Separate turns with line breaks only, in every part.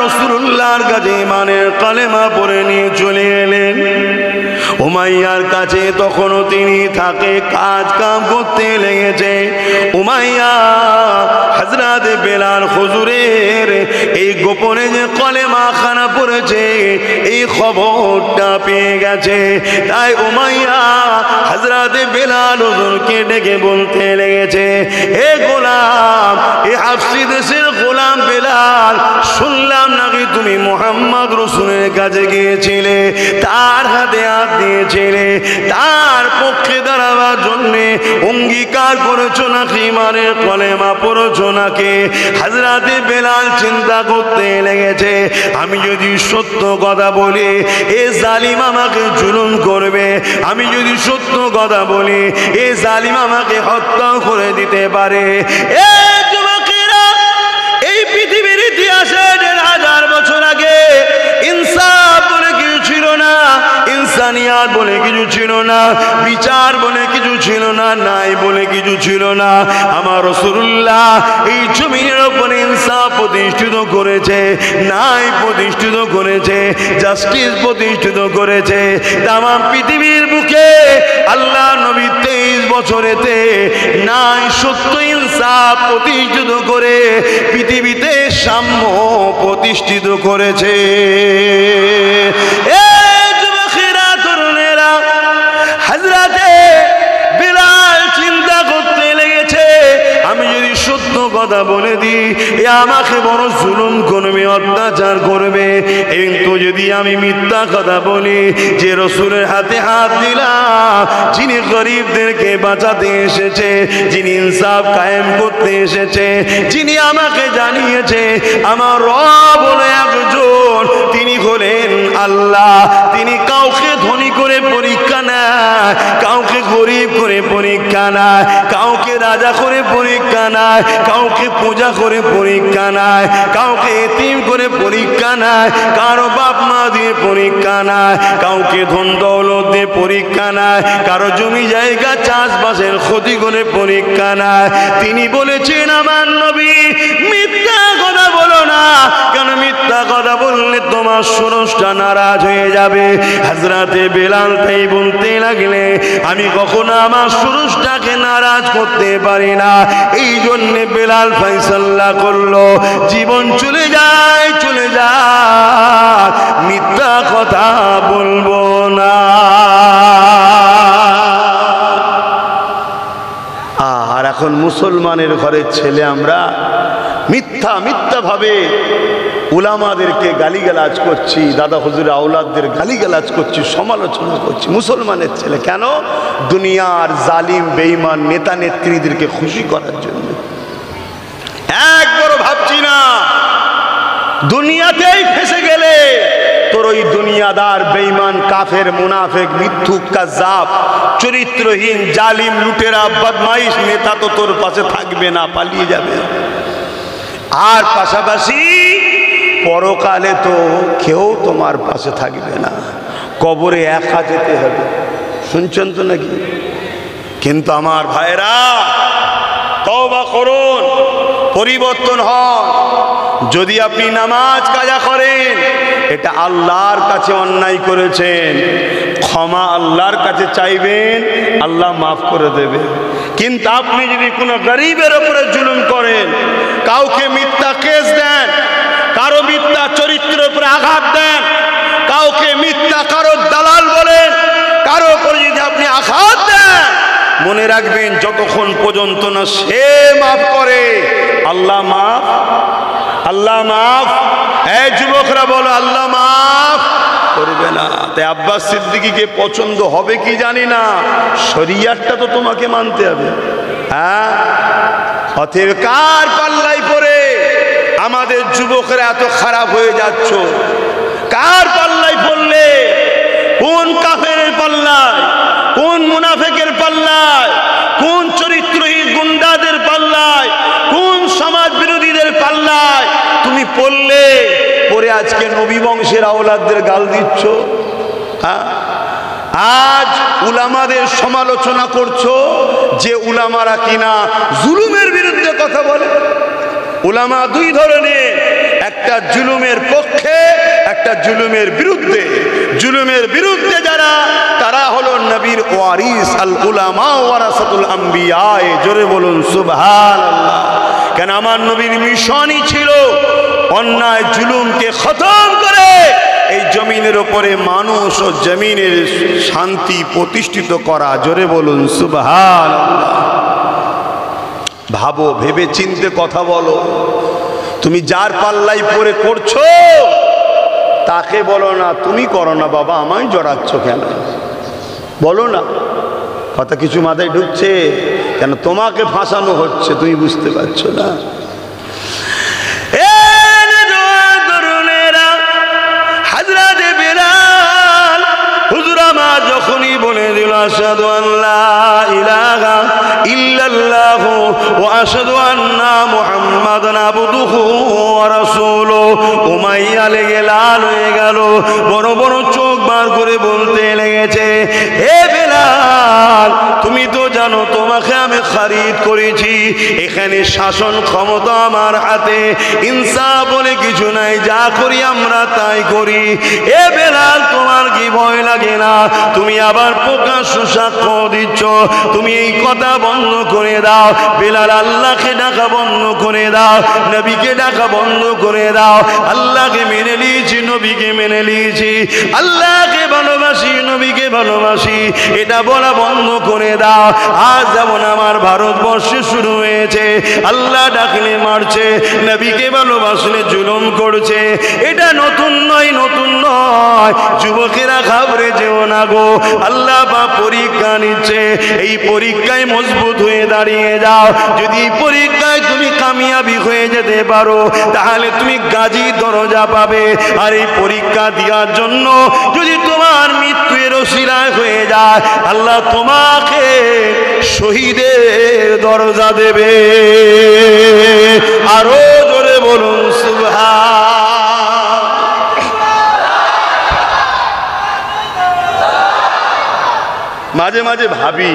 রাসূলুল্লাহর কাছে ঈমানের কালেমা পড়ে নিয়ে চলে এলেন। উমাইয়ার কাছে তখনও তিনি থাকে, কাজ কাম করতে লেগেছে। উমাইয়া হযরত বেলাল হুজুরের এই গোপনে যে কলেমা খানা পড়েছে এই খবরটা পেয়ে গেছে। তাই উমাইয়া হযরত বেলাল হুজুরকে ডেকে বলতে লেগেছে, এ গোলাম, এ হাবশী দেশের গোলাম বেলাল, শুনলাম নাকি তুমি মুহাম্মদ রাসূলের কাছে গিয়েছিলে, তার হাতে হাত দিয়েছিলে, তার পক্ষে দাঁড়াবার জন্য অঙ্গীকার করেছো নাকি ঈমানের কলেমা পড়েছো নাকি? হযরত বেলাল চিন্তা করতে লেগেছে, আমি যদি সত্য কথা বলি এ জালিম আমাকে জুলুম করবে, আমি যদি সত্য কথা বলি এ জালিম আমাকে হত্যা করে দিতে পারে। এই পৃথিবীর ইতিহাসে ১,৫০০ বছর আগে ইনসাফ বলে কিছু ছিল না, ইনসানিয়াত বলে কিছু ছিল না, বিচার বলে কিছু ছিল না, নাই বলে কিছু ছিল না। আমার রাসূলুল্লাহ এই জমিনের উপরে ইনসাফ প্রতিষ্ঠিত করেছে, নাই প্রতিষ্ঠিত করেছে, জাস্টিস প্রতিষ্ঠিত করেছে। তাম পৃথিবীর বুকে আল্লাহ নবী 23 বছরেতে নাই সত্য ইনসাফ প্রতিষ্ঠিত করে পৃথিবীতে সাম্য প্রতিষ্ঠিত করেছে। যুবকেরা, তরুণেরা, হযরতে বেলাল চিন্তা করতে লেগেছে, আমি যদি সত্য কথা বলে দিই এ আমাকে বড় জুলুম করবে, অত্যাচার করবে। কিন্তু যদি আমি মিথ্যা কথা বলি যে রাসূলের হাতে হাত দিলাম, যিনি গরিবদেরকে বাঁচাতে এসেছে, যিনি ইনসাফ কায়েম করতে এসেছে, যিনি আমাকে জানিয়েছে আমার রব হলো একজন, তিনি হলেন আল্লাহ। তিনি কাউকে ধনী করে পরীক্ষা নেয়, কাউকে গরিব করে পরীক্ষা নেয়, কাউকে রাজা করে পরীক্ষা নেয়, কাউকে পূজা করে পরীক্ষা নেয়, কাউকে এতিম করে পরীক্ষা নেয়, কারো বাপ মা দিয়ে পরীক্ষা নেয়, কাউকে ধন দৌলত দিয়ে পরীক্ষা নেয়, কারো জমি জায়গা চাষবাসের ক্ষতি করে পরীক্ষা নেয়। তিনি বলেছেন আমার নবী, মিথ্যা কথা বলো না, কেন মিথ্যা কথা বললে তোমার স্রষ্টা নারাজ হয়ে যাবে। হযরতে বেলাল তাই বলতে লাগলে, আমি কখনো আমার স্রষ্টাকে নারাজ করতে পারি না, এই জন্য বেলাল ফয়সালা করলো জীবন চলে যায়, চলে যায়, মিথ্যা কথা বলবো না। আর এখন মুসলমানের ঘরের ছেলে আমরা মিথ্যা ভাবে উলামাদেরকে গালিগালাজ করছি, দাদা হুজুর আওলাদদের গালিগালাজ করছি, সমালোচনা করছি। মুসলমানের ছেলে কেন? দুনিয়ার জালিম বেঈমান নেতা নেত্রীদেরকে খুশি করার জন্য। একবারও ভাবছি না দুনিয়াতেই ফেসে গেলে তোর ওই দুনিয়াদার বেঈমান কাফের মুনাফিক মিথ্যুক কাযাব চরিত্রহীন জালিম লুটেরা বদমাইশ নেতা তো তোর পাশে থাকবে না, পালিয়ে যাবে। আর পাশাপাশি পরকালে তো কেউ তোমার পাশে থাকবে না, কবরে একা যেতে হবে। শুনছেন তো নাকি? কিন্তু আমার ভাইরা, তওবা করুন, পরিবর্তন হন। যদি আপনি নামাজ কাজা করেন, এটা আল্লাহর কাছে অন্যায় করেছেন, ক্ষমা আল্লাহর কাছে চাইবেন, আল্লাহ মাফ করে দেবে। কিন্তু আপনি যদি কোনো গরিবের উপরে জুলুম করেন, কাউকে মিথ্যা কেস দেন, কারো মিথ্যা চরিত্রের উপরে আঘাত দেন, কাউকে মিথ্যা কারো দালাল বলেন, কারো উপরে যদি আপনি আঘাত দেন, মনে রাখবেন যতক্ষণ পর্যন্ত না সে মাফ করে, আল্লাহ মাফ, আল্লাহ মাফ। এই যুবকরা বলো, আল্লাহ মাফ করবে না। তাই আব্বাস সিদ্দিকীকে পছন্দ হবে কি জানি না, শরিয়াতটা তো তোমাকে মানতে হবে। হ্যাঁ, অতএব কার পাল্লায় পড়ে আমাদের যুবকরা এত খারাপ হয়ে যাচ্ছ? কার পাল্লায় পড়লে? কোন কাফেরের পাল্লায়, কোন মুনাফিকের পাল্লায়, কোন চরিত্রহীন গুন্ডাদের পাল্লায়, কোন সমাজ বিরোধীদের পাল্লায় তুমি পড়লে? পরে আজকে নবী বংশের আওলাদদের গাল দিচ্ছ। হ্যাঁ, আজ উলামাদের সমালোচনা করছো, যে উলামারা কিনা জুলুমের বিরুদ্ধে কথা বলে। উলামা দুই ধরনের, একটা জুলুমের পক্ষে, একটা জুলুমের বিরুদ্ধে। জুলুমের বিরুদ্ধে যারা, তারা হলো নবীর ওয়ারিস, আল উলামা ওয়ারাসাতুল আম্বিয়া। জোরে বলুন সুবহানাল্লাহ। কেন আমার নবীর মিশনই ছিল অন্যায় জুলুমকে খতম করে এই জমিনের উপরে মানুষ ও জমিনের শান্তি প্রতিষ্ঠিত করা। জোরে বলুন সুবহানাল্লাহ। ভাবো, ভেবে চিন্তে কথা বলো। তুমি যার পাল্লাই পড়ে করছো তাকে বলো না তুমি করো না বাবা, আমায় জড়াচ্ছ কেন? বলো না। কথা কিছু মাথায় ঢুকছে? কেন তোমাকে ফাঁসানো হচ্ছে, তুমি বুঝতে পারছো না? যখনই বলে দিল আশহাদু আল্লা ইলাহা ইল্লাল্লাহু ওয়া আশহাদু আন্না মুহাম্মাদান আবদুহু ওয়া রাসূলুহু, উমাইয়া লেগে লাল হয়ে গেল, বড় বড় চোখ বার করে বলতে লেগেছে, হে বেলাল, তুমি তো জানো তোমাকে আমি খরিদ করেছি, এখানে শাসন ক্ষমতা আমার হাতে, ইনসাফ বলে কিছু নাই, যা করি আমরা তাই করি। এ বেলাল, তোমার কি ভয় লাগে না? তুমি আবার প্রকাশ্য সাক্ষ্য দিচ্ছ, তুমি এই কথা বন্ধ করে দাও। বেলাল, আল্লাহকে ডাকা বন্ধ করে দাও, নবীকে ডাকা বন্ধ করে দাও। আল্লাহকে মেনে নিয়েছি, নবীকে মেনে নিয়েছি, আল্লাহকে ভালোবাসি, নবীকে ভালোবাসি, এটা বলা বন্ধ করে দাও। আজ যেমন আমার ভারতবর্ষে শুরু হয়েছে, আল্লাহ ডাকলে মারছে, নবীকে ভালোবাসলে জুলুম করছে, এটা নতুন নয়, নতুন নয়। যুবকেরা ঘাবড়ে যেও না গো, আল্লাহ বা পরীক্ষা নিচ্ছে, এই পরীক্ষায় মজবুত হয়ে দাঁড়িয়ে যাও। যদি পরীক্ষায় তুমি কামিয়াবি হয়ে যেতে পারো, তাহলে তুমি গাজী দরজা পাবে। আর এই পরীক্ষা দেওয়ার জন্য যদি তোমার মৃত্যুর ওসিলায় হয়ে যায়, আল্লাহ তোমাকে শহীদের দরজা দেবে। আরো জোরে বলুন সুবহান। মাঝে মাঝে ভাবি,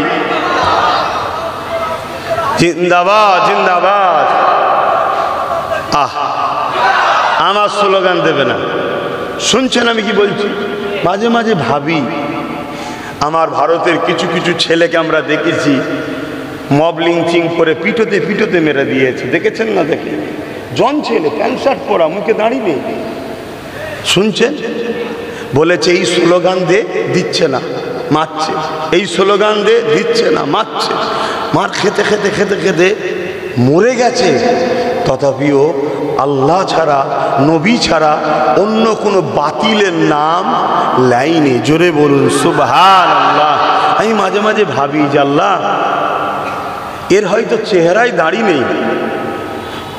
জিন্দাবাদ জিন্দাবাদ, আমার স্লোগান দেবে না, শুনছেন আমি কি বলছি? মাঝে মাঝে ভাবি, আমার ভারতের কিছু কিছু ছেলেকে আমরা দেখেছি মব লিঞ্চিং করে পিটোতে পিটোতে মেরে দিয়েছে, দেখেছেন না? দেখে জন ছেলে, প্যান্ট শার্ট পরা, মুখে দাঁড়িয়ে নেই, শুনছেন? বলেছে এই স্লোগান দে, দিচ্ছে না, মারছে, এই স্লোগান দে, দিচ্ছে না, মারছে, মার খেতে খেতে খেতে খেতে মরে গেছে। তথাপিও আল্লাহ ছাড়া, নবী ছাড়া অন্য কোনো বাতিলের নাম লাইনে। জোরে বলুন সুবহানাল্লাহ। আমি মাঝে মাঝে ভাবি যে আল্লাহ, এর হয়তো চেহারায় দাড়ি নেই,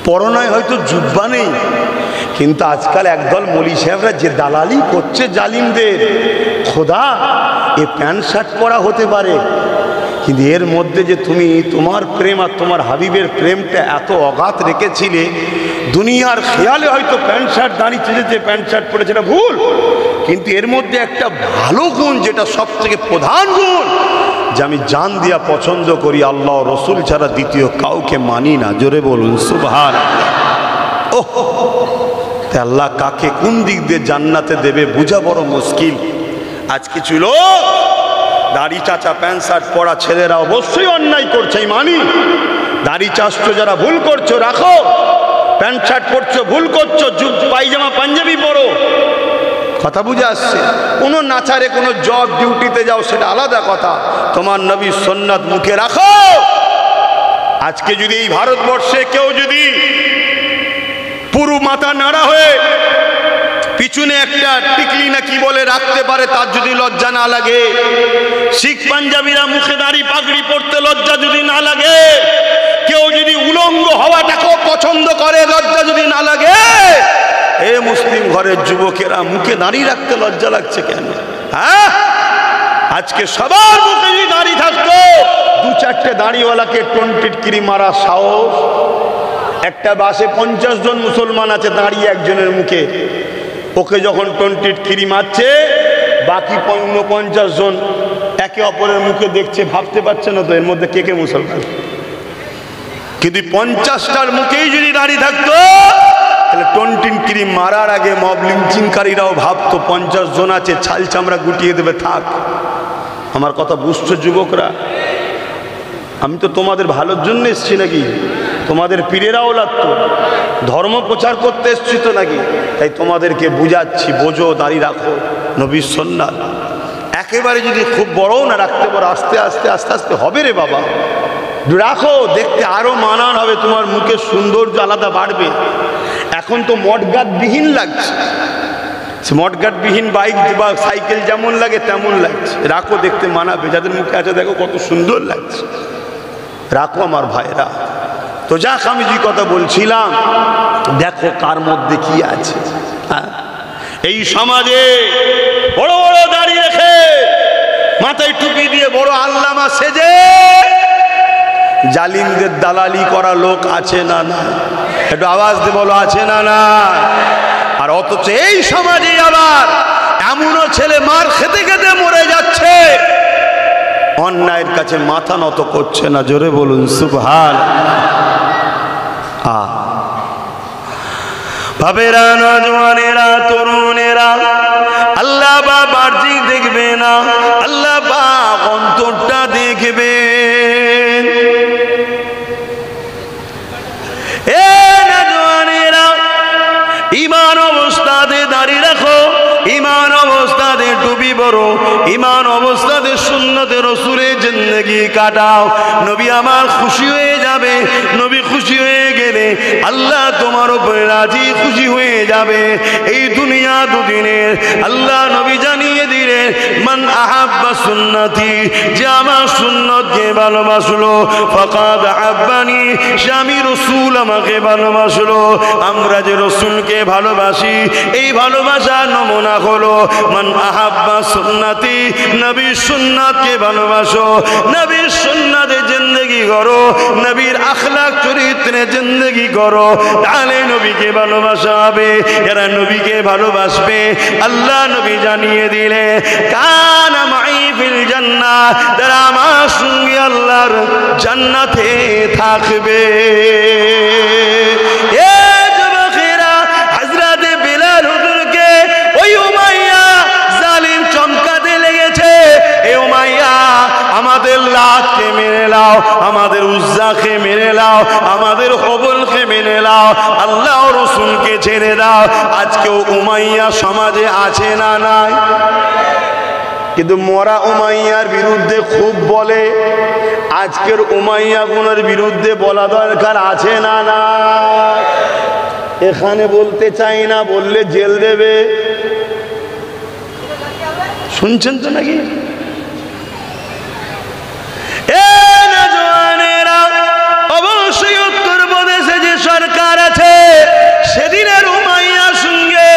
পরনায় হয়তো জুব্বা নেই, কিন্তু আজকাল একদল মৌলী সাহেবরা যে দালালি করছে জালিমদের, খোদা এ প্যান্ট শার্ট পরা হতে পারে, কিন্তু এর মধ্যে যে তুমি তোমার প্রেম আর তোমার হাবিবের প্রেমটা এত অগাধ রেখেছিলে, দুনিয়ার খেয়ালে হয়তো প্যান্ট শার্ট দাঁড়িয়েছে, যে প্যান্ট শার্ট পরেছে না ভুল, কিন্তু এর মধ্যে একটা ভালো গুণ, যেটা সব থেকে প্রধান গুণ, যে আমি জান দিয়া পছন্দ করি, আল্লাহ রসুল ছাড়া দ্বিতীয় কাউকে মানি না। জোরে বলুন সুবহানাল্লাহ। ওহ, আল্লাহ কাকে কোন দিক দিয়ে জান্নাতে দেবে বোঝা বড় মুশকিল। আজ কিছু লোক দাড়ি চাচা প্যান্ট শার্ট পরা ছেলেরা অবশ্যই অন্যায় করছে, মানি। দাড়ি চাষছো যারা ভুল করছো রাখো, প্যান্ট শার্ট পরছো ভুল করছো, পায়জামা পাঞ্জাবি পরো, কথা বুঝে আসছে। কোনো নাচারে কোনো জব ডিউটিতে যাও, সেটা আলাদা কথা, তোমার নবীর সুন্নাত মুখে রাখো। আজকে যদি এই ভারতবর্ষে কেউ যদি পুরো মাথা নাড়া হয়ে পিছনে একটা টিকলি না কি বলে রাখতে পারে, তার যদি লজ্জা না লাগে, শিখ পাঞ্জাবিরা মুখে দাড়ি পাগড়ি পড়তে লজ্জা যদি না লাগে, কেউ যদি উলঙ্গ হওয়াটাকেও পছন্দ করে, লজ্জা যদি না লাগে, এ মুসলিম ঘরের যুবকেরা মুখে দাড়ি রাখতে লজ্জা লাগছে কেন? হ্যাঁ, আজকে সবার মুখে যদি দাড়ি থাকতো, দু চারটে দাড়িওয়ালাকে টিটকিরি মারা সাহস। একটা বাসে 50 জন মুসলমান আছে, দাঁড়িয়ে একজনের মুখে, ওকে যখন টিটকিরি মারছে, বাকি 49 জন একে অপরের মুখে দেখছে, ভাবতে পারছে না তো এর মধ্যে কে কে মুসলমান। কিন্তু 50টার মুখেই যদি দাঁড়িয়ে থাকতো, তাহলে টনটিন ক্রিম মারার আগে মব লিঞ্চিংকারীরাও ভাবতো 50 জন আছে, ছাল চামড়া গুটিয়ে দেবে, থাক। আমার কথা বুঝছো যুবকরা? আমি তো তোমাদের ভালোর জন্য এসছি নাকি? তোমাদের পীরেরাও লাগতো, ধর্ম প্রচার করতে এসছি তো নাকি? তাই তোমাদেরকে বুঝাচ্ছি, বোঝো, দাঁড়িয়ে রাখো, নবীর সুন্নাত। একেবারে যদি খুব বড়ও না রাখতে পারো, আস্তে আস্তে আস্তে আস্তে হবে রে বাবা, রাখো, দেখতে আরো মানান হবে, তোমার মুখের সৌন্দর্য আলাদা বাড়বে। এখন তো মডগার্ডবিহীন লাগছে, মডগার্ডবিহীন বাইক বা সাইকেল যেমন লাগে তেমন লাগছে। রাখো, দেখতে মানাবে, যাদের মুখে আছে দেখো কত সুন্দর লাগছে, রাখো আমার ভাইরা। তো যাক, আমি যে কথা বলছিলাম, দেখো কার মধ্যে কি আছে। এই সমাজে বড় বড় দাড়ি রেখে মাথায় টুপি দিয়ে বড় আল্লামা সেজে জালিমদের দালালি করা লোক আছে না না? একটু আওয়াজ দিয়ে বলো, আছে না না? আর অথচ এই সমাজে আবার এমনও ছেলে মার খেতে খেতে মরে যাচ্ছে, অন্যায়ের কাছে মাথা নত করছে না। জোরে বলুন সুবহানাল্লাহ। বাবেরা, নজওয়ানেরা, তরুণেরা, আল্লাহ বা বাহ্যিক দেখবে না, আল্লাহ বা অন্তরটা দেখবে। এ নজওয়ানেরা, ঈমান অবস্থাতে দাঁড়িয়ে রাখো, ঈমান অবস্থাতে টুপি পরো, ঈমান অবস্থাতে সুন্নতে রাসূলের জিন্দেগি কাটাও। নবী আমার খুশি হয়ে যাবে, নবী খুশি হয়ে গেলে আল্লাহ তোমার উপরে রাজি খুশি হয়ে যাবে। এই দুনিয়া দুদিনের, আল্লাহ নবী জানিয়ে দিলেন, মান আহাব্বা সুন্নতি, যে আমার সুন্নতকে ভালোবাসলো, ফাকাদ আহাব্বানি, সে আমি রাসূল আমাকে ভালোবাসলো। আমরা যে রাসূলকে ভালোবাসি, এই ভালোবাসার নমুনা হলো মান আহাব্বা সুন্নতি, নবীর সুন্নাতকে ভালোবাসো, নবীর সুন্নাতে জিন্দেগি করো, নবীর আখলাক চরিত্রে জিন্দেগি করো, তাহলে নবীকে ভালোবাসা হবে। যারা নবীকে ভালোবাসবে, আল্লাহ নবী জানিয়ে দিলে, কানা মাই ফিল জান্নাহ, তারা আমার সঙ্গে আল্লাহর জান্নাতে থাকবে। আমাদের লাতকে মেনে নাও, আমাদের উজ্জাকে মেনে নাও, আমাদের হবলকে মেনে নাও, আল্লাহ রাসূলকে ছেড়ে দাও। আজকেও উমাইয়া সমাজে আছে না নাই? কিন্তু মরা উমাইয়ার বিরুদ্ধে খুব বলে, আজকের উমাইয়া গুণের বিরুদ্ধে বলা দরকার আছে না না? এখানে বলতে চাই না, বললে জেল দেবে। শুনছেন তো নাকি? অবশ্যই উত্তরপ্রদেশে যে সরকার আছে, সেদিনের উমাইয়ার সঙ্গে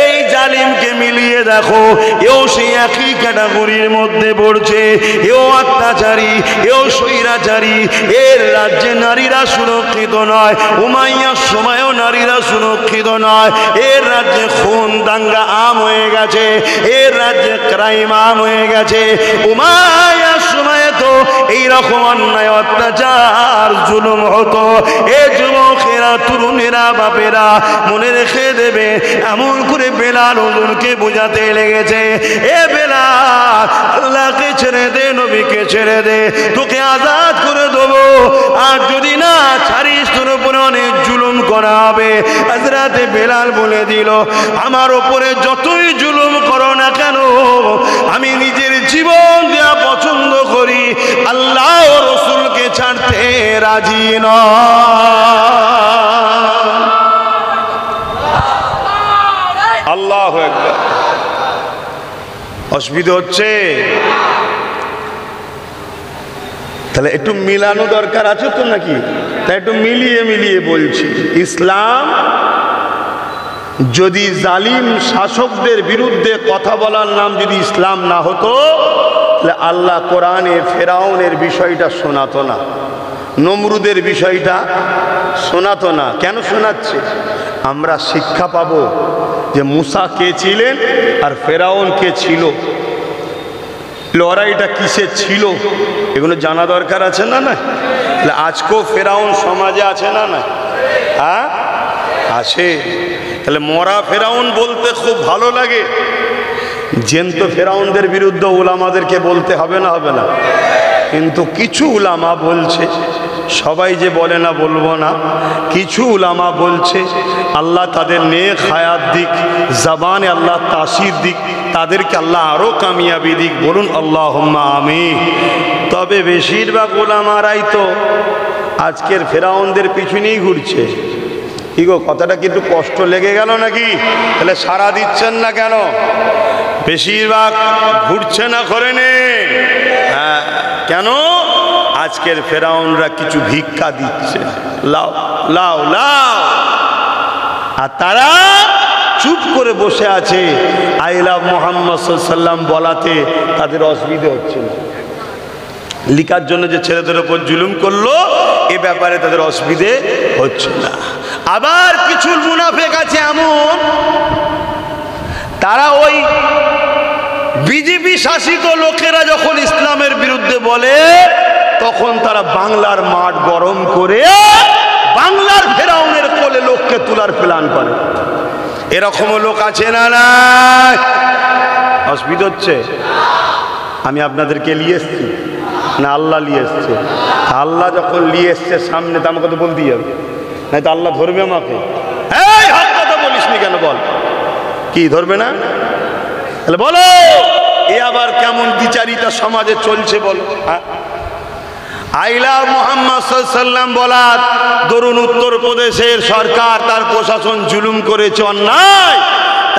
এই জালিমকে মিলিয়ে দেখো, এও সেই একই ক্যাটাগরির মধ্যে পড়ছে। এও অত্যাচারী, এও স্বৈরাচারী। এর রাজ্যে নারীরা সুরক্ষিত নয়, উমাইয়ার সময়ও নারীরা সুরক্ষিত নয়। এর রাজ্যে খুন দাঙ্গা আম হয়ে গেছে, এর রাজ্যে ক্রাইম আম হয়ে গেছে। উমাইয়ার সময়ে তো এইরকম অন্যায় অত্যাচার জুলুম হতো। এ যুবকেরা, তরুণেরা, বাপেরা মনে রেখে দেবে, এমন করে বেলাল হুজুরকে বোঝাতে লেগেছে, এ বেলাল, আল্লাহকে ছেড়ে দে, নবীকে ছেড়ে দে, তোকে আজাদ করে দেবো। আর যদি না ছাড়িস, তোর উপরে অনেক জুলুম করা হবে। হযরতে বেলাল বলে দিল, আমার উপরে যতই জুলুম করো না কেন, আমি নিজের জীবন দেওয়া পছন্দ করি, আল্লাহ ও রাসূলকে ছাড়তে রাজি নয়। আল্লাহু আকবার। অসুবিধা হচ্ছে? তাহলে একটু মিলানো দরকার আছে তো নাকি? তাই একটু মিলিয়ে মিলিয়ে বলছি। ইসলাম যদি জালিম শাসকদের বিরুদ্ধে কথা বলার নাম যদি ইসলাম না হতো, তাহলে আল্লাহ কোরআনে ফেরাউনের বিষয়টা শোনাতো না, নমরুদের বিষয়টা শোনাতো না। কেন শোনাচ্ছে? আমরা শিক্ষা পাবো যে মুসা কে ছিলেন আর ফেরাউন কে ছিল, লড়াইটা কিসে ছিল, এগুলো জানা দরকার আছে না? না আজকেও ফেরাউন সমাজে আছে না? না, হ্যাঁ, আছে। তাহলে মরা ফেরাউন বলতে খুব ভালো লাগে, জ্যান্ত ফেরাউনদের বিরুদ্ধে উলামাদেরকে বলতে হবে না? হবে না? কিন্তু কিছু উলামা বলছে, সবাই যে বলে না বলবো না, কিছু উলামা বলছে আল্লাহ তাদের নেক হায়াত দিক, জবানে আল্লাহ তাসির দিক, তাদেরকে আল্লাহ আরও কামিয়াবি দিক। বলুন আল্লাহুম্মা আমিন। তবে বেশিরভাগ উলামারাই তো আজকের ফেরাউনদের পিছনেই ঘুরছে। কি গো, কথাটা কি একটু কষ্ট লেগে গেল নাকি? তাহলে সাড়া দিচ্ছেন না কেন? বেশিরভাগ ঘুরছে না করে নে। হ্যাঁ, কেন? আজকের ফেরাউনরা কিছু ভিক্ষা দিচ্ছে, লাও লাও লাও, আর তারা চুপ করে বসে আছে। আই লাভ মুহাম্মদ সাল্লাল্লাহু বলাতে তাদের অসুবিধা হচ্ছে না। লিখার জন্য যে ছেলেদের ওপর জুলুম করলো, এ ব্যাপারে তাদের অসুবিধে হচ্ছে না। আবার কিছু মুনাফিক আছে এমন, তারা ওই বিজেপি শাসিত লোকেরা যখন ইসলামের বিরুদ্ধে বলে, তখন তারা বাংলার মাঠ গরম করে বাংলার ফেরাউনের কোলে লোককে তোলার প্ল্যান করে। এরকমও লোক আছে না? না, অসুবিধা হচ্ছে। আমি আপনাদেরকে নিয়ে এসছি না আল্লাহ নিয়ে এসছে? আল্লাহ যখন নিয়ে এসছে সামনে, তো আমাকে তো বলতেই হবে, নাই তো আল্লাহ ধরবে আমাকে। এই হক কথা বলিস নি কেন? বল, কি ধরবে না? তাহলে বলো, এ আবার কেমন বিচারিতা সমাজে চলছে বলো? আইলা মুহাম্মদ সাল্লাল্লাহু বলার দরুন উত্তরপ্রদেশের সরকার, তার প্রশাসন জুলুম করেছে, অন্যায়,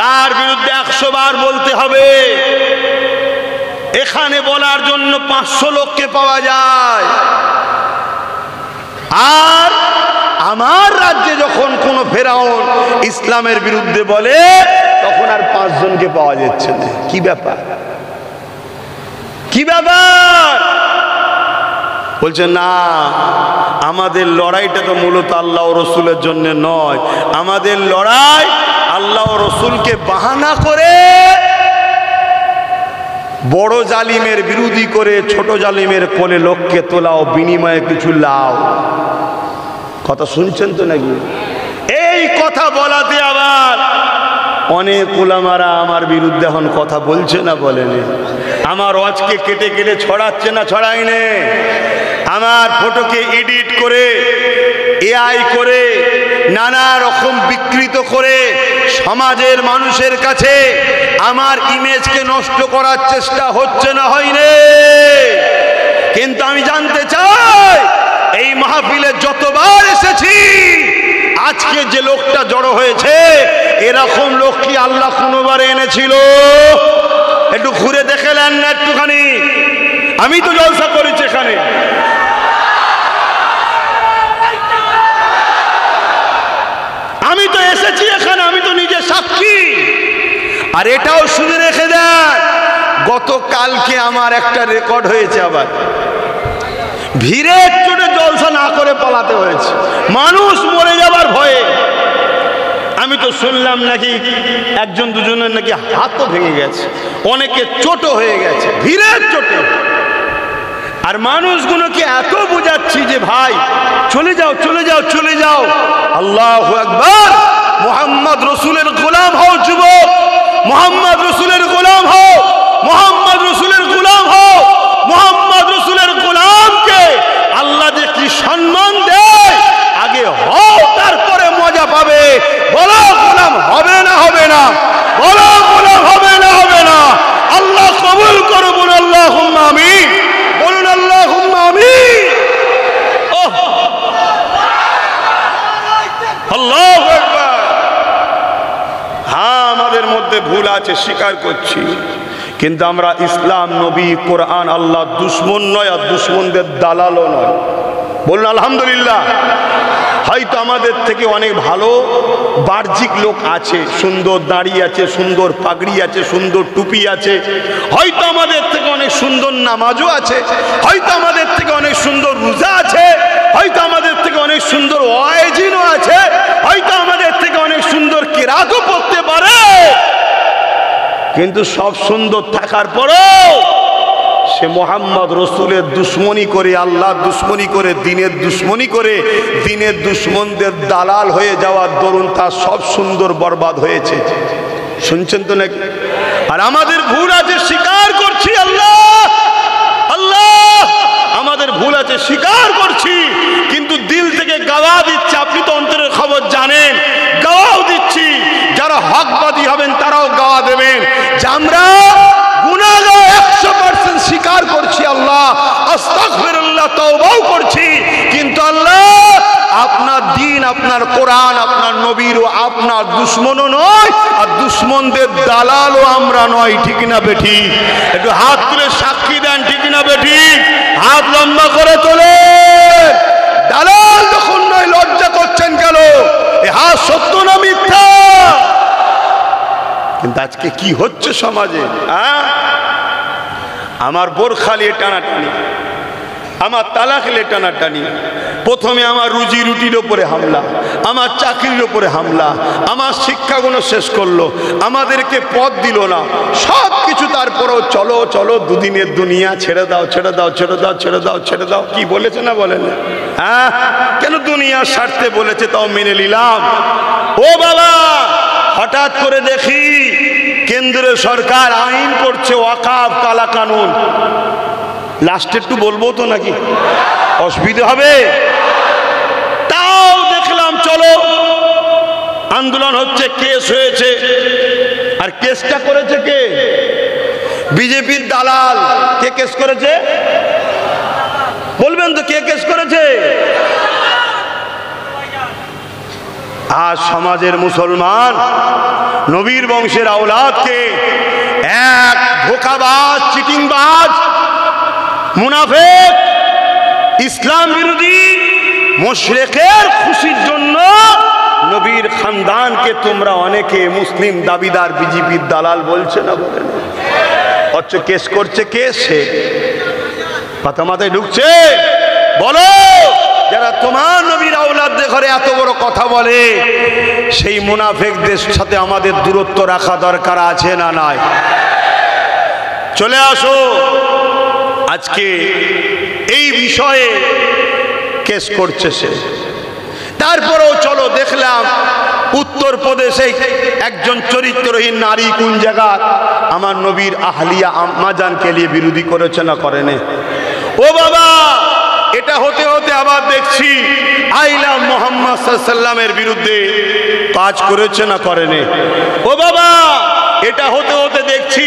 তার বিরুদ্ধে 100 বার বলতে হবে। এখানে বলার জন্য 500 লোককে পাওয়া যায়। আর আমার রাজ্যে যখন কোনো ফেরাউন ইসলামের বিরুদ্ধে বলে, তখন আর 5 জনকে পাওয়া যাচ্ছে না। কি ব্যাপার? কি ব্যাপার? বলছে না, আমাদের লড়াইটা তো মূলত আল্লাহ ও রসুলের জন্য নয়, আমাদের লড়াই আল্লাহ ও রসুলকে বাহানা করে বড় জালিমের বিরোধী করে ছোট জালিমের কোলে লোককে তোলাও, বিনিময়ে কিছু লাও। কথা শুনছেন তো নাকি? এই কথা বলাতে আবার অনেক উলামারা আমার বিরুদ্ধে এখন কথা বলছে না বলেনি? আমার ওয়াজকে কেটে কেটে ছড়াচ্ছে না ছড়াইনে? আমার ফটোকে এডিট করে, এআই করে, নানা রকম বিকৃত করে সমাজের মানুষের কাছে আমার ইমেজকে নষ্ট করার চেষ্টা হচ্ছে না? হয়নি? কিন্তু আমি জানতে চাই, এই মাহফিলে যতবার এসেছি, আজকে যে লোকটা জড়ো হয়েছে, এরকম লোক কি আল্লাহ কোনোবার এনেছিল? একটু ঘুরে দেখে নেন না একটুখানি। আমি তো জলসা করেছি এখানে, আমি তো এসেছি এখানে, আমি তো নিজে সাক্ষী। আর এটাও শুনে রেখে দেন, গতকালকে আমার একটা রেকর্ড হয়েছে, আবার ভিড়ের চোটে জলসা না করে পালাতে হয়েছে, মানুষ মরে যাবার ভয়ে। আমি তো শুনলাম নাকি 1-2জনের নাকি হাতও ভেঙে গেছে, অনেকে চোটও হয়ে গেছে ভিড়ের চোটে। আর মানুষগুলোকে এত বোঝাচ্ছি যে ভাই চলে যাও চলে যাও চলে যাও। আল্লাহু আকবার। মুহাম্মদ রসুলের গোলাম হও যুবক, মুহাম্মদ রসুলের গোলাম হও, মুহাম্মদ রসুলের গোলাম হও। মুহাম্মদ রসুলের গোলামকে আল্লাহ যে কি সম্মান দেয়, আগে হও তারপরে মজা পাবে। বলো গোলাম হবে না হবে না? বলো গোলাম হবে না হবে না? আল্লাহ কবুল করো, বলুন আল্লাহুম্মা আমিন, বলুন আল্লাহুম্মা আমিন। আল্লাহু আকবার। হ্যাঁ, আমাদের মধ্যে ভুল আছে, স্বীকার করছি, কিন্তু আমরা ইসলাম, নবী, কোরআন, আল্লাহ দুশ্মন নয়, আর দুশ্মনদের দালালও নয়। বলুন আলহামদুলিল্লাহ। হয়তো আমাদের থেকে অনেক ভালো বাহ্যিক লোক আছে, সুন্দর দাড়ি আছে, সুন্দর পাগড়ি আছে, সুন্দর টুপি আছে, হয়তো আমাদের থেকে অনেক সুন্দর নামাজও আছে, হয়তো আমাদের থেকে অনেক সুন্দর রোজা আছে, হয়তো আমাদের থেকে অনেক সুন্দর ওয়াজিনও আছে, হয়তো আমাদের থেকে অনেক সুন্দর কিরাতও পড়তে পারে। কিন্তু সব সুন্দর থাকার পরেও সে মোহাম্মদ রসুলের দুশ্মনী করে, আল্লাহর দুশ্মনী করে, দিনের দুশ্মনী করে, দিনের দুশ্মনদের দালাল হয়ে যাওয়ার দরুন তার সব সুন্দর বরবাদ হয়েছে। শুনছেন তো নাকি? আর আমাদের ভুল আছে, স্বীকার করছি, আল্লাহ আল্লাহ আমাদের ভুল আছে, স্বীকার করছি, কিন্তু দিল থেকে গাওয়া দিচ্ছে। আপনি তো অন্তরের খবর জানেন, গাওয়াও দিচ্ছি। যারা হকবাদী হবেন তারাও গাওয়া দেবেন যে আমরা গুনাহগার 100% স্বীকার করছি, আল্লাহ আস্তাগফিরুল্লাহ, তওবাও করছি, কিন্তু আল্লাহ আপনার দিন, আপনার কোরআন, আপনার নবীর ও আপনার দুশ্মনও নয়, আর দুশ্মনদের দালালও আমরা নয়। ঠিক না বেঠিক? একটু হাত তুলে সাক্ষী দেন, ঠিক না বেঠিক? হাত লম্বা করে তোলে। দালাল যখন নয়, লজ্জা করছেন কেন? এ হাত সত্য না মিথ্যা? কিন্তু আজকে কি হচ্ছে সমাজে? আমার বোরখা নিয়ে টানাটানি, আমার তালাক নিয়ে টানাটানি, প্রথমে আমার রুজি রুটির ওপরে হামলা, আমার চাকরির ওপরে হামলা, আমার শিক্ষাগুলো শেষ করলো, আমাদেরকে পথ দিল না, সব কিছু। তারপরেও চলো চলো, দুদিনের দুনিয়া, ছেড়ে দাও ছেড়ে দাও ছেড়ে দাও ছেড়ে দাও ছেড়ে দাও। কি বলেছে না বলেন? হ্যাঁ, কেন? দুনিয়ার স্বার্থে বলেছে, তাও মেনে নিলাম। ও বাবা, হঠাৎ করে দেখি কেন্দ্রীয় সরকার আইন করছে ওয়াকাফ কালা কানুন। লাস্টে একটু বলবো তো নাকি অসুবিধা হবে? তাও দেখলাম, চলো আন্দোলন হচ্ছে, কেস হয়েছে। আর কেসটা করেছে কে? বিজেপির দালাল। কে কেস করেছে? বলবেন তো কে কেস করেছে? আজ সমাজের মুসলমান নবীর বংশের আওলাদকে এক ধোঁকাবাজ, চিটিংবাজ, মুনাফিক, ইসলাম বিরোধী, মুশরিকের খুশির জন্য নবীর খানদানকে তোমরা অনেকে মুসলিম দাবিদার বিজেপির দালাল বলছে না? বলেন। অথচ কেস করছে কে? সে। কথা মাথায় ঢুকছে? বলো, যারা তোমার নবীর আওলাদদের ঘরে এত বড় কথা বলে, সেই মুনাফিকদের সাথে আমাদের দূরত্ব রাখা দরকার আছে না নাই? চলে আসো, আজকে এই বিষয়ে কেস করছে সে। তারপরেও চলো, দেখলাম উত্তরপ্রদেশে একজন চরিত্রহীন নারী কোন জায়গা আমার নবীর আহলিয়া আম্মাজানকে নিয়ে বিরোধী করেছে না করেনি? ও বাবা, এটা হতে হতে আবার দেখছি আইলা মুহাম্মদ সাল্লাল্লাহু আলাইহি ওয়াসাল্লামের বিরুদ্ধে কাজ করেছে না করেনি? ও বাবা, এটা হতে হতে দেখছি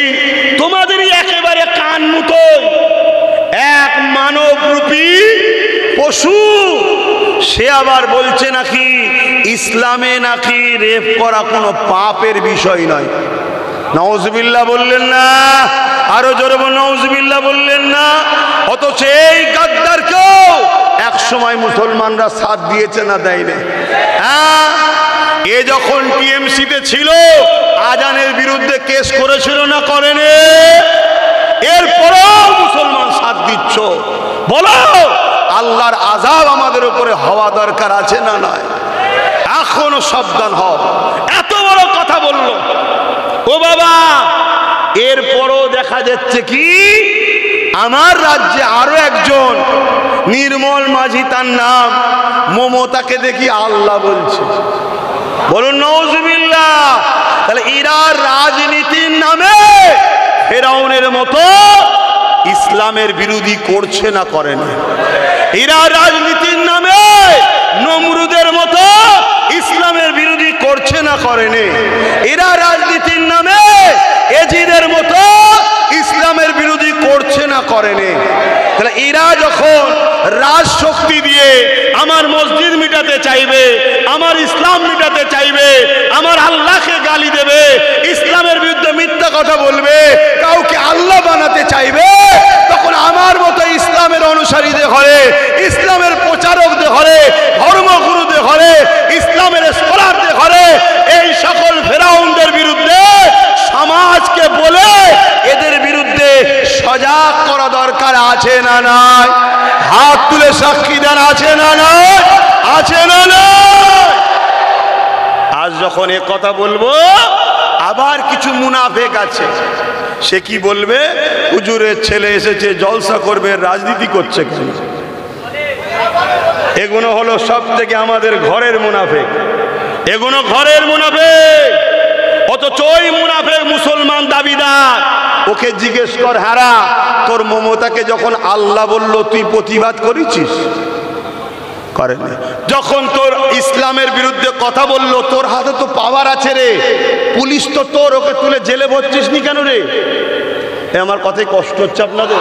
তোমাদেরই একেবারে কান মুতো এক মানবরূপী পশু, সে আবার বলছে নাকি ইসলামে নাকি রেপ করা কোনো পাপের বিষয় নয়। নাউজুবিল্লাহ বললেন না? আরো জোরে বলুন, নাউজুবিল্লাহ বললেন না? অথচ এই গাদ্দারকেও এক সময় মুসলমানরা সাথ দিয়েছে না দেয়নি? হ্যাঁ, এ যখন টিএমসিতে ছিল আজানের বিরুদ্ধে কেস করেছিল না করেনি? এরপরেও মুসলমান সাথ দিচ্ছ। বলো, আল্লাহর আযাব আমাদের উপরে হওয়া দরকার আছে না নয়? এখনো সাবধান হও। এত বড় কথা বলল। ও বাবা, এরপরও দেখা যাচ্ছে কি আমার রাজ্যে আরো একজন নির্মল মাঝি, তার নাম মমতাকে দেখি আল্লাহ বলছে। বলুন নাউজুবিল্লাহ। তাহলে এরা রাজনীতির নামে ফেরাউনের মতো ইসলামের বিরোধী করছে না করে না? এরা রাজনীতির নামে নমরুদের মতো ইসলামের বিরোধী করছে না করেনি? এরা রাজনীতির নামে এজিদের মতো ইসলামের বিরোধী করছে না করেনি? তাহলে এরা যখন রাজশক্তি দিয়ে আমার মসজিদ মিটাতে চাইবে, আমার ইসলাম মিটাতে চাইবে, আমার আল্লাহকে গালি দেবে, ইসলামের বিরুদ্ধে মিথ্যা কথা বলবে, কাউকে আল্লাহ বানাতে চাইবে, তখন আমার মতো ইসলামের অনুসারীদের ঘরে, ইসলামের প্রচারকদের ঘরে, ধর্মগুরুদের ঘরে, ইসলামের স্কলারদের ঘরে এই সকল ফেরাউনদের বিরুদ্ধে সমাজকে বলে এদের বিরুদ্ধে সজাগ করা দরকার আছে না নাই? হাত তুলে সাক্ষী দেন, আছে না নাই? আছে না নাই? আজ যখন এ কথা বলবো, আবার কিছু মুনাফিক আছে সে কি বলবে? হুজুরের ছেলে এসেছে জলসা করবে, রাজনীতি করছে কেন? এগুলো হলো সব থেকে আমাদের ঘরের মুনাফিক, এগুলো ঘরের মুনাফিক। অথচ ওই মুনাফিক মুসলমান দাবিদার। ওকে জিজ্ঞেস কর, হারা তোর মমতাকে যখন আল্লাহ বলল তুই প্রতিবাদ করেছিস? করেনি। যখন তোর ইসলামের বিরুদ্ধে কথা বললো তোর হাতে তো পাওয়ার আছে রে, পুলিশ তো তোর, ওকে তুলে জেলে ভরছিস নি কেন রে? আমার কথায় কষ্ট হচ্ছে আপনাদের?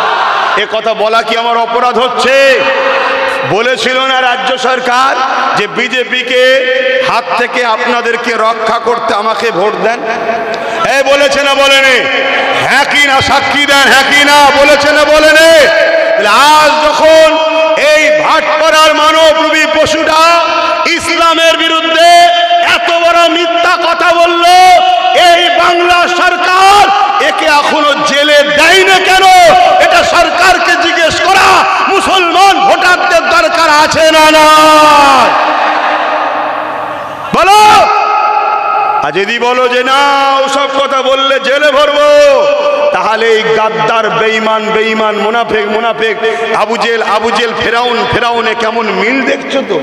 এ কথা বলা কি আমার অপরাধ হচ্ছে? বলেছিল না রাজ্য সরকার যে বিজেপিকে হাত থেকে আপনাদেরকে রক্ষা করতে আমাকে ভোট দেন? এই বলেছে না বলেনি? হ্যাঁ কি না সাক্ষী দেন, হ্যাঁ কি না বলেছে না বলেনি? আজ যখন এই ভাটপাড়ার মানবরূপী পশুটা ইসলামের বিরুদ্ধে এত বড় মিথ্যা কথা বলল, এই বাংলা সরকার একে এখনো জেলে দেয় না কেন? এটা সরকারকে জিজ্ঞেস করা মুসলমান ভোটারদের দরকার আছে না না? বলো। আর যদি বলো যে না ওসব কথা বললে জেলে ভরবো, তাহলে এই গাদ্দার বেঈমান বেঈমান মুনাফিক মুনাফিক আবুজেল ফেরাউনে কেমন মিল দেখছো তো?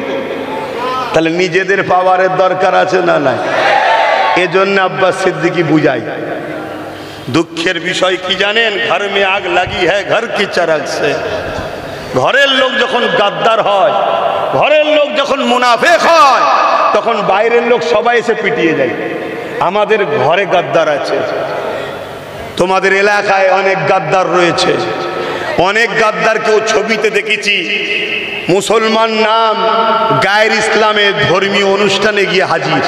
তাহলে নিজেদের পাওয়ারের দরকার আছে না নাই? এজন্য আব্বাস সিদ্দিকী বুঝাই। দুঃখের বিষয় কি জানেন? ঘর মে আগ লাগি হ্যায় ঘর কি চারাগ সে। ঘরের লোক যখন গাদ্দার হয়, ঘরের লোক যখন মুনাফিক হয়, তখন বাইরের লোক সবাই এসে পিটিয়ে যায়। আমাদের ঘরে গাদ্দার আছে, তোমাদের এলাকায় অনেক গাদ্দার রয়েছে, অনেক গাদ্দারকেও ছবিতে দেখেছি মুসলমান নাম গায়ের ইসলামে ধর্মীয় অনুষ্ঠানে গিয়ে হাজির।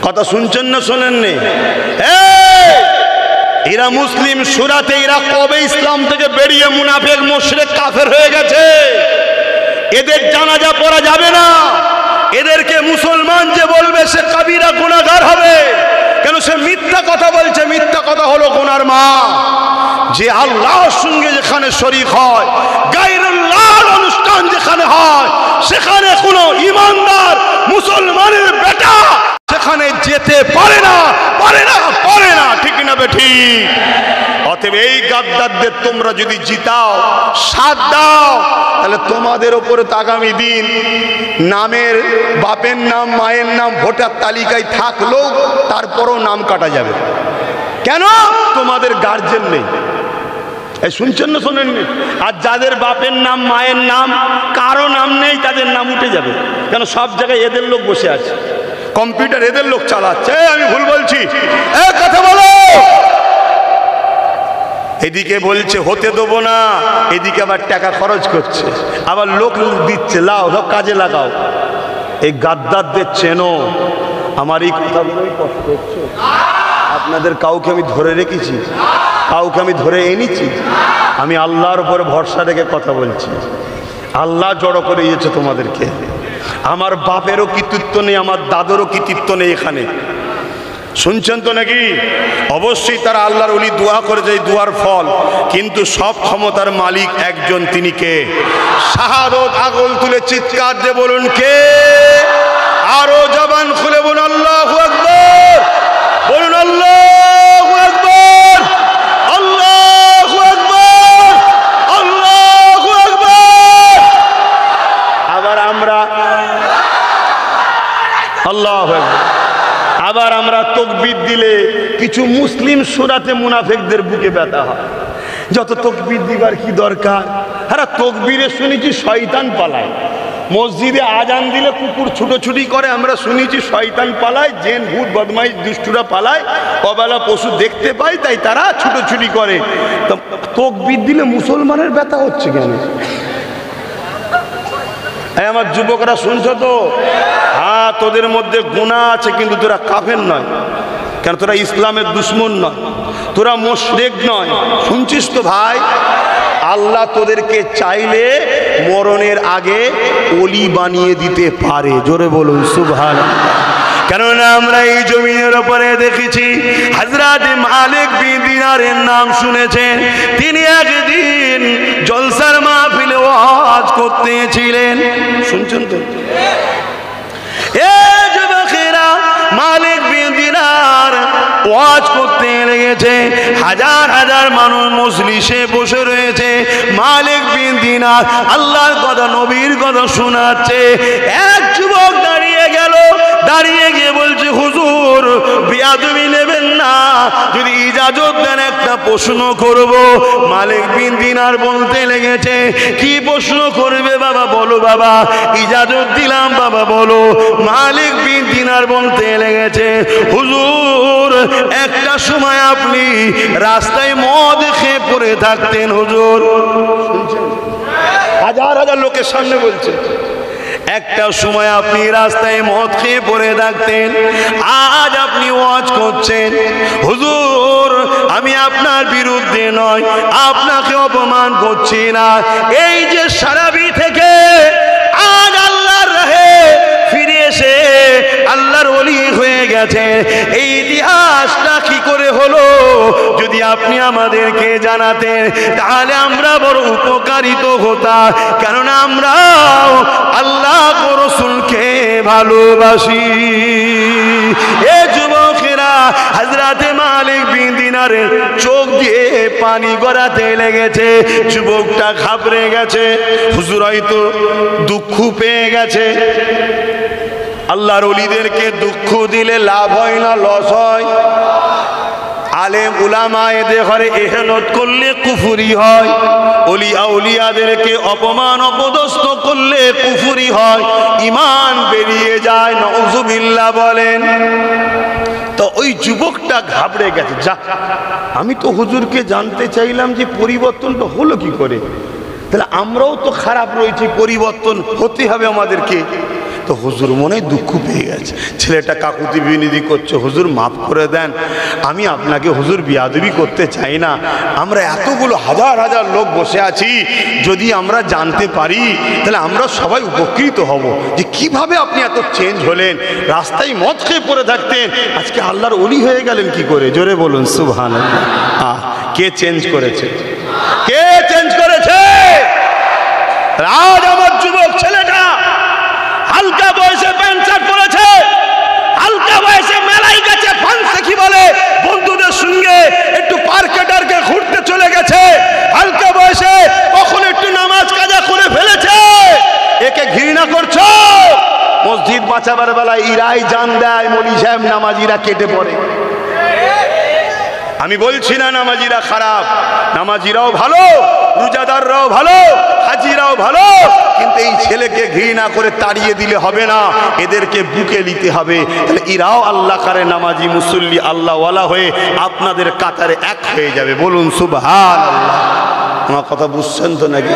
কথা শুনছেন না শোনেননি? এরা মুসলিম সুরাতে, এরা কবে ইসলাম থেকে বেরিয়ে মুনাফিক মুশরিক কাফের হয়ে গেছে? এদের জানাজা পড়া যাবে না। এদেরকে মুসলমান যে বলবে সে কাবিরা গুনাহগার হবে। কেন? সে মিথ্যা কথা বলছে। মিথ্যা কথা হলো গুনার মা। যে আল্লাহর সঙ্গে যেখানে শরীক হয়, গায়রুল্লাহর অনুষ্ঠান যেখানে হয়, সেখানে কোনো ইমানদার মুসলমানের বেটা সেখানে যেতে পারে না, পারে না, পারে না। ঠিক না বেঠি? অতএব এই গাদ্দারদের তোমরা যদি জিতাও, সাথ দাও, তাহলে তোমাদের ওপরে তো আগামী দিন নামের বাপের নাম মায়ের নাম ভোটার তালিকায় থাকলেও তারপরও নাম কাটা যাবে। কেন? তোমাদের গার্জেন নেই। এই শুনছেন না শোনেননি? আর যাদের বাপের নাম মায়ের নাম কারো নাম নেই, তাদের নাম উঠে যাবে। কেন? সব জায়গায় এদের লোক বসে আছে, কম্পিউটার এদের লোক চালাচ্ছে। আমি ভুল বলছি? কথা বলো। এদিকে বলছে হতে দেবো না, এদিকে আবার টাকা খরচ করছে, আবার লোক দিচ্ছে, লাও সব কাজে লাগাও। এই গাদ্দারদের চেনো? আমার এই কথাগুলোই কষ্ট হচ্ছে। আপনাদের কাউকে আমি ধরে রেখেছি? কাউকে আমি ধরে এনেছি? আমি আল্লাহর উপর ভরসা রেখে কথা বলছি। আল্লাহ জড়ো করে দিয়েছে তোমাদেরকে। আমার বাপেরও কৃতিত্ব নেই, আমার দাদেরও কৃতিত্ব নেই এখানে। শুনছেন তো নাকি? অবশ্যই তারা আল্লাহর ওলি দোয়া করে যায়, দোয়ার ফল। কিন্তু সব ক্ষমতার মালিক একজন, তিনি কে? শাহাদত আগল তুলে চিৎকার দিয়ে বলুন কে? আরো জবান খুলে বলুন আল্লাহু আকবার, বলুন আল্লাহু আকবার, আল্লাহু আকবার, আল্লাহু আকবার। আবার আমরা আল্লাহু আকবার, আবার আমরা তাকবীর দিলে কিছু মুসলিম সূরাতে মুনাফিকদের বুকে ব্যথা হয়। যত তাকবীর দিবার কি দরকার? আরে তাকবীরে শুনেছি শয়তান পালায়, মসজিদে আজান দিলে কুকুর ছুটোছুটি করে, আমরা শুনেছি শয়তান পালায়, জিন ভূত বদমাইশ দুষ্টুরা পালায়, অবেলা পশু দেখতে পায় তাই তারা ছুটোছুটি করে। তাকবীর দিলে মুসলমানের ব্যথা হচ্ছে কেন? আমার যুবকরা শুনছো তো? হ্যাঁ, তোদের মধ্যে গুনাহ আছে, কিন্তু তোরা কাফের নয়। কেন? তোরা ইসলামের দুশ্মন নয়, তোরা মুশরিক নয়। শুনছিস তো ভাই? আল্লাহ তোদেরকে চাইলে মরণের আগে ওলি বানিয়ে দিতে পারে। জোরে বলুন সুবহানাল্লাহ। কেননা আমরা এই জমিনের উপরে দেখেছি হযরত মালিক বিন দিনারের নাম শুনেছেন। তিনি একদিন জলসার মাহফিলে ওয়াজ করতেছিলেন। শুনছেন তো? এ যুবকেরা, মালিক বিন দিনার ওয়াজ করতে লেগেছে। হাজার হাজার মানুষ মজলিসে বসে রয়েছে। মালিক বিন দিনার আল্লাহর কথা নবীর কথা শোনাচ্ছে। এক যুবক দাঁড়িয়ে গেল, দাঁড়িয়ে গিয়ে বলছে, হুজুর বেয়াদবি নেবেন না, যদি ইজাজত দেন একটা প্রশ্ন করব। মালিক বিন দিনার বলতে লেগেছে, কি প্রশ্ন করবে বাবা? বলো বাবা। ইজাজত দিলাম বাবা, বলো। মালিক বিন দিনার বলতে লেগেছে, হুজুর একটা সময় আপনি রাস্তায় মদ খেয়ে পড়ে থাকতেন হুজুর। হাজার হাজার লোকের সামনে বলছে, একটা সময় আপনি রাস্তায় মদ খেয়ে পড়ে থাকতেন, আজ আপনি ওয়াজ করছেন। হুজুর আমি আপনার বিরুদ্ধে নয়, আপনাকে অপমান করছি না। এই যে সারাবি থেকে আজ আল্লাহর রাহে ফিরে এসে আল্লাহর ওলি হয়ে গেছে, এই ইতিহাসটা কি করে হলো যদি আপনি আমাদেরকে জানাতেন, তাহলে আমরা বড় উপকারিত হতাম। কেননা আমরা আল্লাহ ও রাসূলকে ভালোবাসি। এ যুবকেরা, হযরতে মালিক বিন দিনারের চোখ দিয়ে পানি গড়াতে লেগেছে। যুবকটা ঘাবড়ে গেছে, হুজুর হয়তো দুঃখ পেয়ে গেছে। আল্লাহর ওলিদেরকে দুঃখ দিলে লাভ হয় না লস হয়? আলেম উলামা এদের ঘরে এহেনত করলে কুফরি হয়, ওলি আউলিয়াদেরকে অপমান অপদস্থ করলে কুফরি হয়, ঈমান বেরিয়ে যায়। নাউযুবিল্লাহ বলেন। তো ওই যুবকটা ঘাবড়ে গেছে, যা আমি তো হুজুরকে জানতে চাইলাম যে পরিবর্তনটা হলো কি করে, তাহলে আমরাও তো খারাপ রয়েছি, পরিবর্তন হতে হবে আমাদেরকে। তো হুজুর মনে দুঃখ পেয়ে গেছে, ছেলেটা কাকুতি বিনতি করছে, হুজুর মাফ করে দেন, আমি আপনাকে হুজুর বিয়াদবি করতে চাই না। আমরা এতগুলো হাজার হাজার লোক বসে আছি, যদি আমরা জানতে পারি তাহলে আমরা সবাই উপকৃত হব যে কিভাবে আপনি এত চেঞ্জ হলেন। রাস্তায় মদ খেয়ে পড়ে থাকতেন, আজকে আল্লাহর ওলি হয়ে গেলেন কি করে? জোরে বলুন সুবহানাল্লাহ। কে চেঞ্জ করেছে? কে চেঞ্জ করেছে? আজ আমার যুবক ছেলেটা হালকা বয়সে প্যান্ট শার্ট পরেছে, হালকা বয়সে মেলায় গেছে, ফান্সে কি বলে বন্ধুদের সঙ্গে একটু পার্কে টার্কে ঘুরতে চলে গেছে, হালকা বয়সে কখন একটু নামাজ কাজা করে ফেলেছে। একে ঘৃণা করছো? মসজিদ বাঁচাবার বেলায় ইরাই জান দেয়, মৌলী সাহেব নামাজিরা কেটে পড়ে। আমি বলছি না নামাজিরা খারাপ, নামাজিরাও ভালো, রোজাদাররাও ভালো, হাজিরাও ভালো, কিন্তু এই ছেলেকে ঘৃণা করে তাড়িয়ে দিলে হবে না, এদেরকে বুকে নিতে হবে। তাহলে এরাও আল্লাহ কারে নামাজি মুসল্লি আল্লাহওয়ালা হয়ে আপনাদের কাতারে এক হয়ে যাবে। বলুন সুবহানাল্লাহ। আমার কথা বুঝছেন তো নাকি?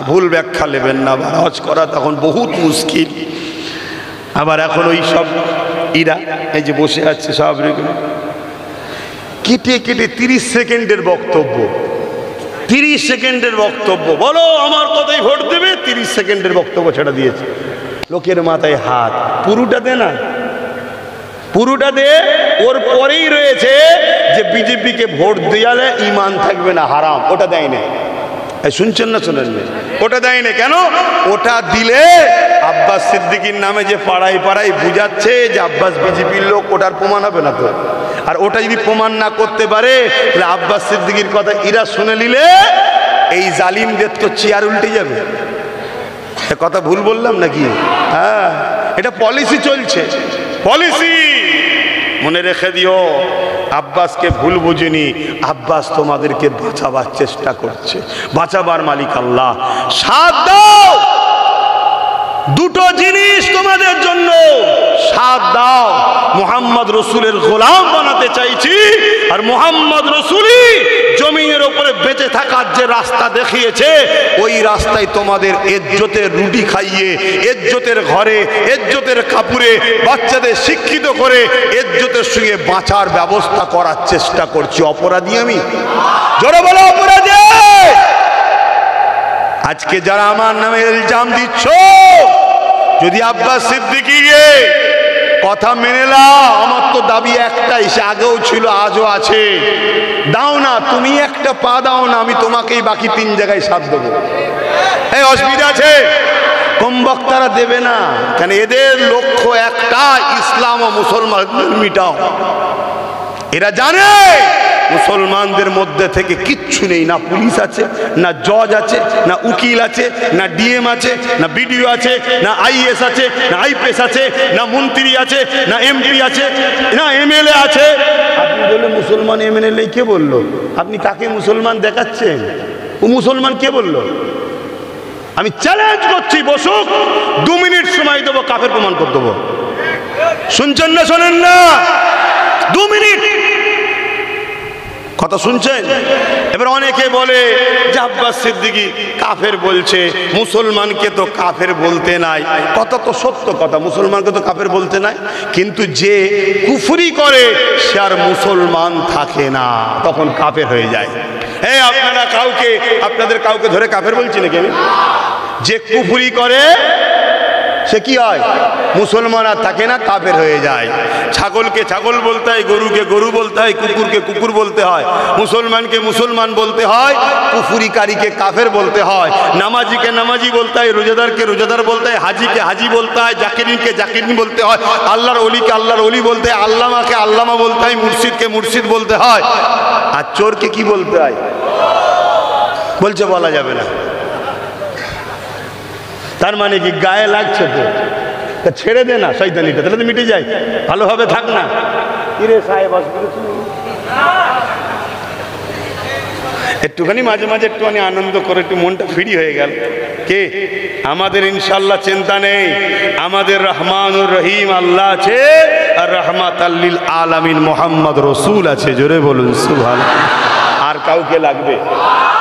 ভুল ব্যাখ্যা নেবেন না। হজ করা তখন বহুত মুশকিল। আবার এখন ওই সব ইরা এই যে বসে আছে সব কেটে কেটে 30 সেকেন্ডের বক্তব্য, 30 সেকেন্ডের বক্তব্য, বলো আমার কথাই ভোট দেবে, 30 সেকেন্ডের বক্তব্য ছেড়ে দিয়েছে। লোকের মাথায় হাত, পুরোটা দে না, পুরোটা দে। ওর পরেই রয়েছে যে বিজেপিকে ভোট দেওয়ালে ঈমান থাকবে না, হারাম, ওটা দেয় না। শুনছেন না? শোনেন না? ওটা দেয় না কেন? ওটা দিলে আব্বাস সিদ্দিকীর নামে যে পাড়ায় পাড়ায় বুঝাচ্ছে যে আব্বাস বিজেপির লোক, ওটার প্রমাণ হবে না তো। আর ওটা যদি প্রমাণ না করতে পারে তাহলে আব্বাস সিদ্দিকীর কথা এরা শুনে নিলে এই জালিমদের তো চেয়ার উল্টে যাবে। কথা ভুল বললাম নাকি? হ্যাঁ, এটা পলিসি চলছে, পলিসি। মনে রেখে দিও, আব্বাসকে ভুল বুঝিনি, আব্বাস তোমাদেরকে বাঁচাবার চেষ্টা করছে, বাঁচাবার মালিক আল্লাহ। সাথ দাও, দুটো জিনিস তোমাদের জন্য, সাথ দাও। মুহাম্মদ রসুলের গোলাম বানাতে চাইছি, আর মুহাম্মদ রসুলই জমিনের উপরে বেঁচে থাকার যে রাস্তা দেখিয়েছে, ওই রাস্তায় তোমাদের ইজ্জতের রুটি খাইয়ে, ইজ্জতের ঘরে, ইজ্জতের কাপড়ে বাচ্চাদের শিক্ষিত করে ইজ্জতের সঙ্গে বাঁচার ব্যবস্থা করার চেষ্টা করছি। অপরাধী আমি? জোরে বলো অপরাধী। আজকে যারা আমার নামে ইলজাম দিচ্ছ, যদি আব্বাস সিদ্দিকীকে কথা মেনে নাও, আমার তো দাবি একটাই, সে আগেও ছিল আজও আছে, দাও না, তুমি একটা পা দাও না, আমি তোমাকেই বাকি 3 জায়গায় সাথ দেবো। এই অসুবিধা আছে? কম বক্তারা দেবে না কেন? এদের লক্ষ্য একটা, ইসলাম ও মুসলমানদের মিটাও। এরা জানে মুসলমানদের মধ্যে থেকে কিচ্ছু নেই, না পুলিশ আছে, না জজ আছে, না উকিল আছে, না ডিএম আছে, না বিডিও আছে, না আইএস আছে, না আইপিএস আছে, না মন্ত্রী আছে, না এমপি আছে, না এমএলএ আছে। আপনি বললেন মুসলমান এমএলএ, কে বললো? আপনি কাকে মুসলমান দেখাচ্ছেন? ও মুসলমান কে বললো? আমি চ্যালেঞ্জ করছি, বসুক, 2 মিনিট সময় দেবো, কাফের প্রমাণ করে দেবো। শুনছেন না শোনেন না? 2 মিনিট কথা শুনছেন? এবার অনেকে বলে যে আব্বাস সিদ্দিকী কাফের বলছে, মুসলমানকে তো কাফের বলতে নাই। কথা তো সত্য কথা, মুসলমানকে তো কাফের বলতে নাই, কিন্তু যে কুফরি করে সে আর মুসলমান থাকে না, তখন কাফের হয়ে যায়। হ্যাঁ, আপনারা আপনাদের কাউকে ধরে কাফের বলছি নাকি আমি? যে কুফরি করে সে কি হয়? মুসলমান আর থাকে না, কাফের হয়ে যায়। ছাগলকে ছাগল বলতে হয়, গরুকে গরু বলতে হয়, কুকুরকে কুকুর বলতে হয়, মুসলমানকে মুসলমান বলতে হয়, কুফরিকারীকে কাফের বলতে হয়, নামাজিকে নামাজি বলতে হয়, রোজাদারকে রোজাদার বলতে হয়, হাজিকে হাজি বলতে হয়, জাকিরিনকে জাকিরিন বলতে হয়, আল্লাহর ওলিকে আল্লাহর ওলি বলতে হয়, আল্লামাকে আল্লামা বলতে হয়, মুর্শিদকে মুর্শিদ বলতে হয়। আর চোরকে কি বলতে হয়? বলছে বলা যাবে না। তার মানে কি গায়ে লাগছে তো, তা ছেড়ে দে না শয়তানিটা, তাহলে তো মিটে যায়, ভালোভাবে থাক না। কিরে সাহেব, একটুখানি মাঝে মাঝে একটুখানি আনন্দ করে একটু মনটা ফ্রি হয়ে গেল। কে? আমাদের ইনশাল্লাহ চিন্তা নেই, আমাদের রহমানুর রহিম আল্লাহ আছে, আর রহমাতাল লিল আলামিন মোহাম্মদ রসুল আছে। জোরে বলুন সুবহানাল্লাহ। আর কাউকে লাগবে?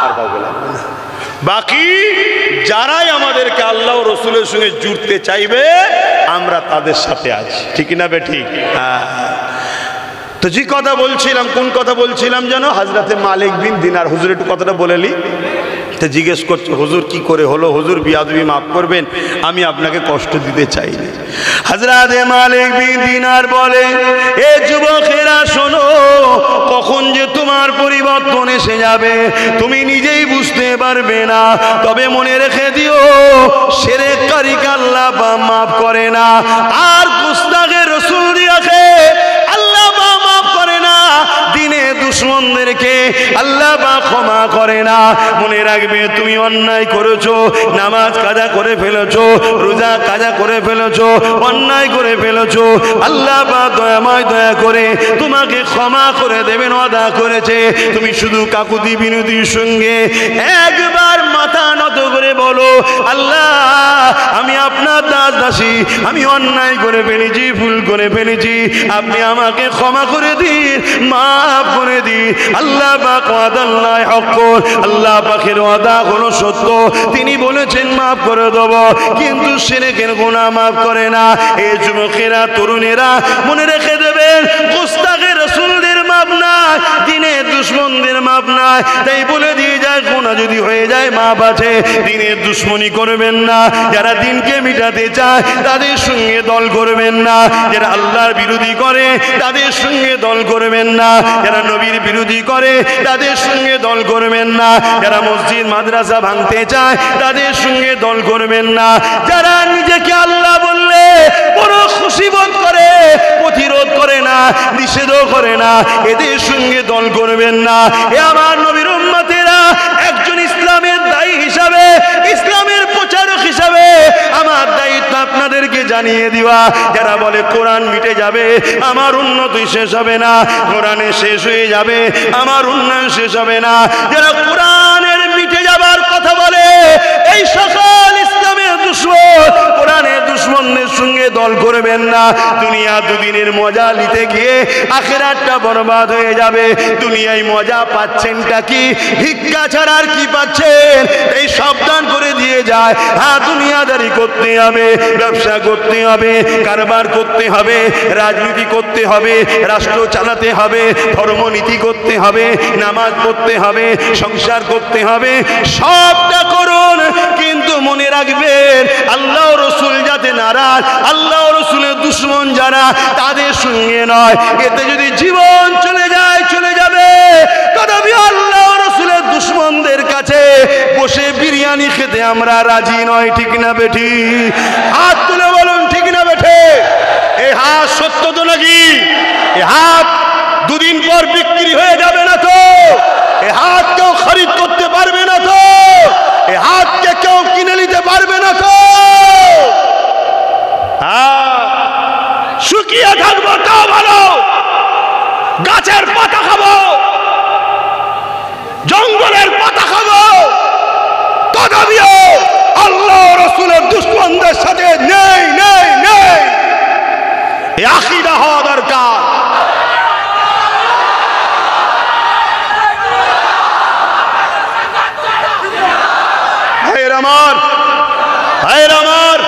আর কাউকে লাগবে না। বাকি যারাই আমাদেরকে আল্লাহ রসুলের সঙ্গে জুড়তে চাইবে, আমরা তাদের সাথে আছি, ঠিক না বেঠিক? তো যে কথা বলছিলাম, কোন কথা বলছিলাম যেন? হযরতে মালিক বিন দিনার। হুজুর একটু কথাটা বলে নি। তো জিজ্ঞেস করছে, হুজুর কি করে হলো? হুজুর বিয়াদবি মাফ করবেন, আমি আপনাকে কষ্ট দিতে চাইনি। হযরতে মালিক বিন দিনার বলে, এ যুবকেরা শোনো, কখন যে তোমার পরিবর্তন এসে যাবে তুমি নিজেই বুঝতে পারবে না। তবে মনে রেখে দিও, শিরককারীকে আল্লাহ মাফ করে না, আর গুস্তাখে রাসূল দিয়াকে আল্লাহ মাফ করে না, দিনে দুশমনদেরকে আল্লাহ ক্ষমা করে না। মনে রাখবে, তুমি অন্যায় করেছো, নামাজ কাজা করে ফেলেছো, রোজা কাজা করে ফেলেছো, অন্যায় করে ফেলেছো, আল্লাহ দয়াময় দয়া করে তোমাকে ক্ষমা করে দেবেন, ওয়াদা করেছে। তুমি শুধু কাকুতি বিনতির সঙ্গে একবার মাথা নত করে বলো, আল্লাহ আমি আপনার দাস দাসী, আমি অন্যায় করে ফেলেছি, ভুল করে ফেলেছি, আপনি আমাকে ক্ষমা করে দিন, মাফ করে দিন। আল্লাহ পাক ওয়াদাল্লাহ হক, আল্লাহ পাকের ওয়াদা হলো সত্য, তিনি বলেছেন মাফ করে দেব, কিন্তু শিরকের গুনাহ মাফ করে না। এই যুবকেরা, তরুণেরা মনে রেখে দেবেন, গুস্তাখে রাসূলদের মাফ নাই, দিনের দুশমনদের মাফ নাই। তাই বলে দিয়ে যায়, গুনাহ যদি হয়ে যায় মাফ আছে, দিনের দুশমনি করবেন না। যারা দিনকে মিটাতে চায় তাদের সঙ্গে দল করবেন না, যারা আল্লাহর বিরোধী করে তাদের সঙ্গে দল করবেন না, যারা নবীর বিরোধী করে তাদের সঙ্গে দল করবেন না, যারা মসজিদ মাদ্রাসা ভাঙতে চায় তাদের সঙ্গে দল করবেন না, যারা নিজেকে আল্লাহ বললে বড় খুশি বোধ করে, প্রতিরোধ করে না, নিষেধও করে না, এদের সঙ্গে দল করবেন না। এ আমার নবীর উম্মতেরা, একজন ইসলামের দায়ী হিসাবে, ইসলামের প্রচারক হিসাবে আমার দায়িত্ব আপনাদেরকে জানিয়ে দেওয়া। যারা বলে কোরআন মিটে যাবে, আমার উন্নতি শেষ হবে না, কোরআনে শেষ হয়ে যাবে, আমার উন্নয়ন শেষ হবে না, যারা কোরআনের মিটে যাবার কথা বলে, এই সকল ইসলামের দুশমন, কোরআনের দুশমনদের সঙ্গে দল করবেন না। দুনিয়া দুদিনের মজা নিতে গিয়ে আখিরাতটা বরবাদ হয়ে যাবে। দুনিয়ায় মজা পাচ্ছেনটা কি? ভিক্ষা ছাড়া আর কি পাচ্ছেন? এই সাবধান করে দিয়ে যায়। হ্যাঁ, দুনিয়াদারি করতে হবে, ব্যবসা করতে হবে, কারবার করতে হবে, রাজনীতি করতে হবে, রাষ্ট্র চালাতে হবে, ধর্মনীতি করতে হবে, নামাজ পড়তে হবে, সংসার করতে হবে, সবটা করুন, কিন্তু মনে রাখবেন আল্লাহ রসুল যাতে নারাজ, আল্লাহ রসুলের দুশমন যারা, তাদের সঙ্গে নয়। এতে যদি জীবন চলে যায়, চলে যাবে, তথাপি আল্লাহ রসুলের দুশমনদের কাছে বসে বিরিয়ানি খেতে আমরা রাজি নয়, ঠিক না বেঠি? হাত তুলে বলুন, ঠিক না বেঠে? এই হাত সত্য তো নাকি? এই হাত দুদিন পর বিক্রি হয়ে যাবে না তো? এ হাত কেউ খরিদ করতে পারবে না তো? এ হাতকে কেউ কিনে নিতে পারবে না তো? শুকিয়ে থাকবো তাও ভালো, গাছের পাতা খাবো, জঙ্গলের পাতা খাবো, তথাপিও আল্লাহ রাসূলের দুশমনদের সাথে নেই নেই নেই, এই আকীদা হওয়া দরকার। ভাইয়ের আমার,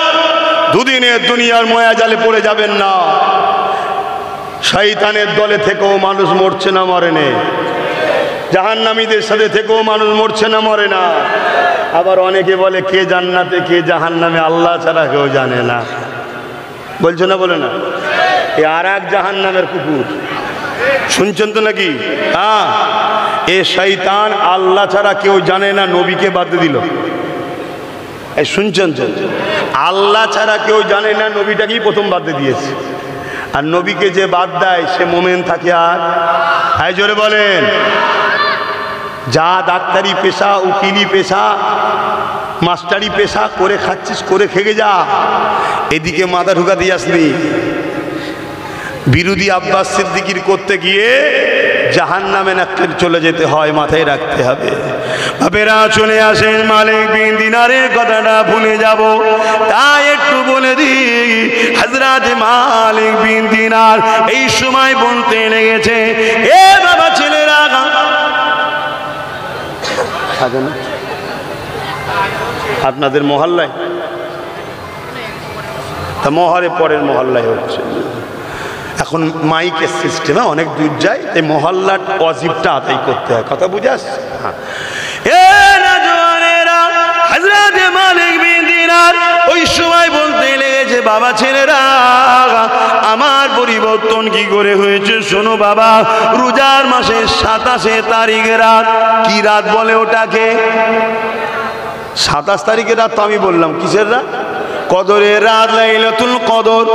দুদিনের দুনিয়ার মায়াজালে পড়ে যাবেন না। শয়তানের দলে থেকেও মানুষ মরছে না, মরে না। জাহান্নামীদের সাথে থেকেও মানুষ মরছে না, মরে না। আবার অনেকে বলে কে জান্নাতে কে জাহান্নামে আল্লাহ ছাড়া কেউ জানে না। বলছো না, বলে না? এ আর এক জাহান্নামের কুকুর, শুনছেন তো নাকি? হ্যাঁ, এ শয়তান আল্লাহ ছাড়া কেউ জানে না, নবীকে বাদ দিল। এই শুনছেন তো? আল্লাহ ছাড়া কেউ জানে না, নবীটাকেই প্রথম বাদ দিয়েছে। আর নবীকে যে বাদ দেয় সে মোমেন থাকে। আর জোরে বলেন, যা ডাক্তারি পেশা, উকিলি পেশা, মাস্টারি পেশা করে খাচ্ছিস, করে খেগে যা, এদিকে মাথা ঢুকা দিয়ে আসলি। বিরোধী আব্বাস সিদ্দিকির করতে গিয়ে জাহান্নামে নাক্কেল চলে যেতে হয়, মাথায় রাখতে হবে। বাপেরা চলে আসেন, মালিক বিন দিনারের কথাটা ভুলে যাব, তাই একটু বলে দিই। হযরত মালিক বিন দিনার এই সময় বলতে লেগেছে, এ বাবা ছেলেরা, আপনাদের মহল্লায় তা মহরে পরের মহল্লায় হচ্ছে এখন মাইকের সিস্টেমে অনেক দূর যায়, এই মহল্লার ওয়াজিবটা আদায় করতে হয়। কথা বুঝে আসছে? হযরত মালিক বিন দিনার ওই সময় বলতে লেগেছে, বাবা ছেলেরা, আমার পরিবর্তন কি করে হয়েছে শোনো বাবা। রোজার মাসের 27 তারিখ রাত, কি রাত বলে ওটাকে? 27 তারিখের রাত তো আমি বললাম কিসের রাত? কদরের রাত, লাইলাতুল কদর।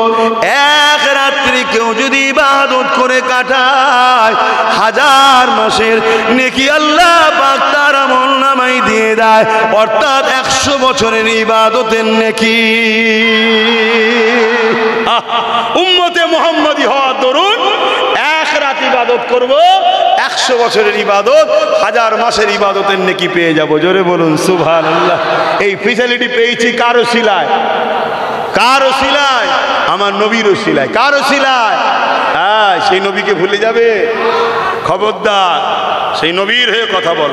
এক রাত্রি কেউ যদি ইবাদত করে কাটায়, 1000 মাসের নেকি আল্লাহ পাক তার আমলনামায় দিয়ে দেয়, অর্থাৎ 100 বছরের ইবাদতের নেকি। উম্মতে মুহাম্মাদি হওয়ার দরুন এক রাত ইবাদত করব, 100 বছরের ইবাদত, 1000 মাসের ইবাদতের নেকি পেয়ে যাব। জোরে বলুন সুবহানাল্লাহ। এই ফ্যাসিলিটি পেয়েছি কার ওসিলায়? কার ওসিলায়? আমার নবীর ওসিলায়। কার ওসিলায়? হ্যাঁ, সেই নবীকে ভুলে যাবে? খবরদার, সেই নবীর হয়ে কথা বল।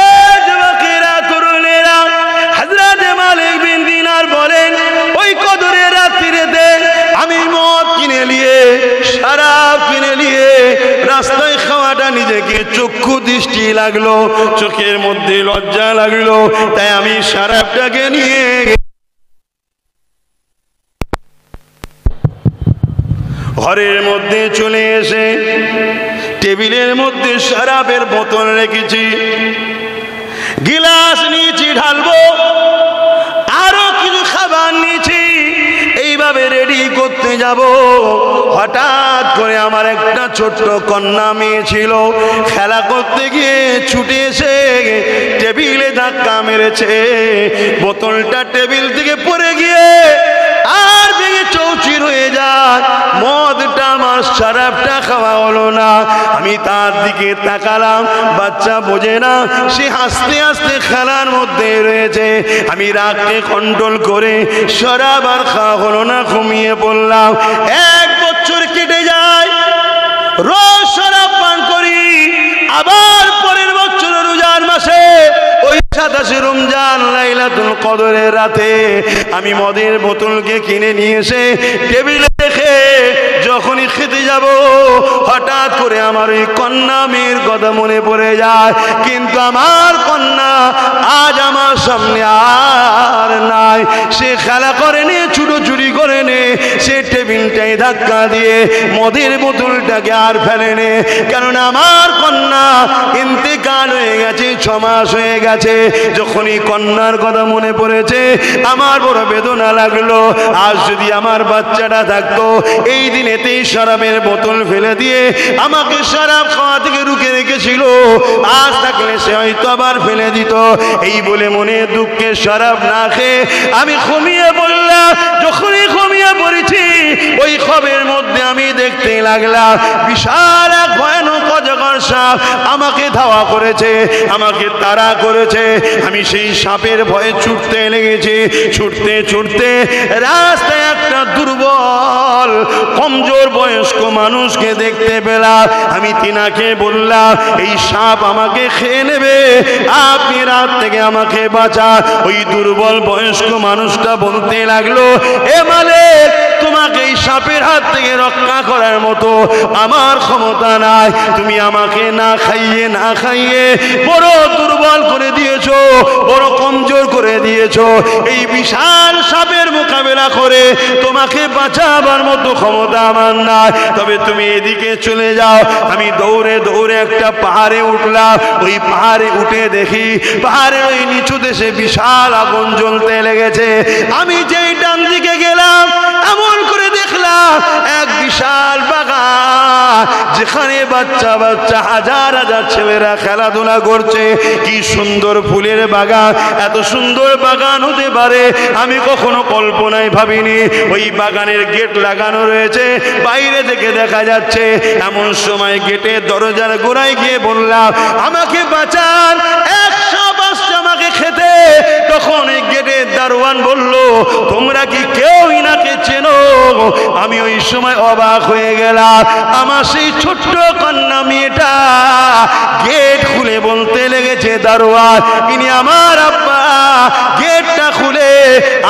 এ যুবকেরা, তরুণেরা, হযরত মালিক বিন দিনার বলেন, ওই কদরের রাত্রিতে আমি মদ কিনে নিয়ে, শরাব কিনে নিয়ে রাস্তায় খাওয়াটা নিজেকে চক্ষু দৃষ্টি লাগলো, চোখের মধ্যে লজ্জা লাগলো, তাই আমি শরাবটাকে নিয়ে ঘরের মধ্যে চলে এসে টেবিলের মধ্যে শরাবের বোতল রেখেছি, গিলাস নিয়েছি ঢালবো, আরো কিছু খাবার নিয়েছি, এইভাবে রেডি করতে যাব। হঠাৎ করে আমার একটা ছোট্ট কন্যা মেয়ে ছিল, খেলা করতে গিয়ে ছুটে এসে টেবিলে ধাক্কা মেরেছে, বোতলটা টেবিল থেকে পড়ে গিয়ে আর ভেঙে চৌচির হয়ে যায়। মদটা আমার, শরাবটা খাওয়া হলো না। আমি তার দিকে তাকালাম, বাচ্চা বোঝে না, সে হাসতে হাসতে খেলার মধ্যে রয়েছে। আমি রাগকে কন্ট্রোল করে শরাব আর খাওয়া হলো না, ঘুমিয়ে পড়লাম। 1 বছর কেটে যায়, রোজ শরাব পান করি। আবার পরের বছর রোজার মাসে ওই 27 রমজান লাইলাতুল কদরের রাতে আমি মদের বোতলকে কিনে নিয়ে এসে টেবিলে রেখে যখনই খেতে যাব, হঠাৎ করে আমার ওই কন্যা মেয়ের কথা মনে পড়ে যায়। কিন্তু আমার কন্যা আজ আমার সামনে আর নাই। সে খেলা করে নে, ছুটোছুটি করে নে, সে টেবিলটাই ধাক্কা দিয়ে মদের বোতলটাকে আর ফেলেনি, কারণ আমার কন্যা ইন্তেকাল হয়ে গেছে, 6 মাস হয়ে গেছে। যখনই কন্যার কথা মনে পড়েছে আমার বড় বেদনা লাগলো। আজ যদি আমার বাচ্চাটা থাকতো এই দিনেতেই শরাবের বোতল ফেলে দিয়ে আমাকে শরাব খাওয়া থেকে রুখে রেখেছিল, আজ থাকলে সে হয়তো আবার ফেলে দিত। এই বলে মনে দুঃখে শরাব না খেয়ে আমি ঘুমিয়ে পড়লাম। যখনই ঘুমিয়ে পড়েছি ওই খবের মধ্যে আমি দেখতে লাগলাম বিশাল এক ভয়ানক অজগর সাপ আমাকে ধাওয়া করেছে, আমাকে তাড়া করেছে। আমি সেই সাপের ভয়ে ছুটতে লেগেছি। ছুটতে ছুটতে রাস্তায় একটা দুর্বল কমজোর বয়স্ক মানুষকে দেখতে পেলাম। আমি তিনাকে বললাম এই সাপ আমাকে খেয়ে নেবে, আপনি রাত থেকে আমাকে বাঁচা। ওই দুর্বল বয়স্ক মানুষটা বলতে লাগলো, এ মালিক, তোমাকে এই সাপের হাত থেকে রক্ষা করার মতো আমার ক্ষমতা নাই। তুমি আমাকে না খাইয়ে বড় দুর্বল করে দিয়েছো, বড় কমজোর করে দিয়েছো। এই বিশাল সাপের মোকাবেলা করে তোমাকে বাঁচাবার মতো ক্ষমতা আমার নাই। তবে তুমি এদিকে চলে যাও। আমি দৌড়ে দৌড়ে একটা পাহাড়ে উঠলাম। ওই পাহাড়ে উঠে দেখি পাহাড়ের ওই নিচু দেশে বিশাল আগুন জ্বলতে লেগেছে। আমি যেই ডান দিকে গেলাম এমন করে দেখলাম এক বিশাল বাগান, যেখানে বাচ্চা বাচ্চা হাজার হাজার ছেলেরা খেলাধুলা করছে। কি সুন্দর ফুলের বাগান! এত সুন্দর বাগান হতে পারে আমি কখনো কল্পনায় ভাবিনি। ওই বাগানের গেট লাগানো রয়েছে, বাইরে থেকে দেখা যাচ্ছে। এমন সময় গেটের দরজার গোড়ায় গিয়ে বললাম, আমাকে বাঁচান, 100 আসছে আমাকে খেতে। তখন এই গেটের দারোয়ান বলল, তোমরা কি কেউ ইনাকে চেনো? আমি ওই সময় অবাক হয়ে গেলাম। আমার সেই ছোট্ট কন্যা মেয়েটা গেট খুলে বলতে লেগেছে, দারোয়ান ইনি আমার আব্বা। গেটটা খুলে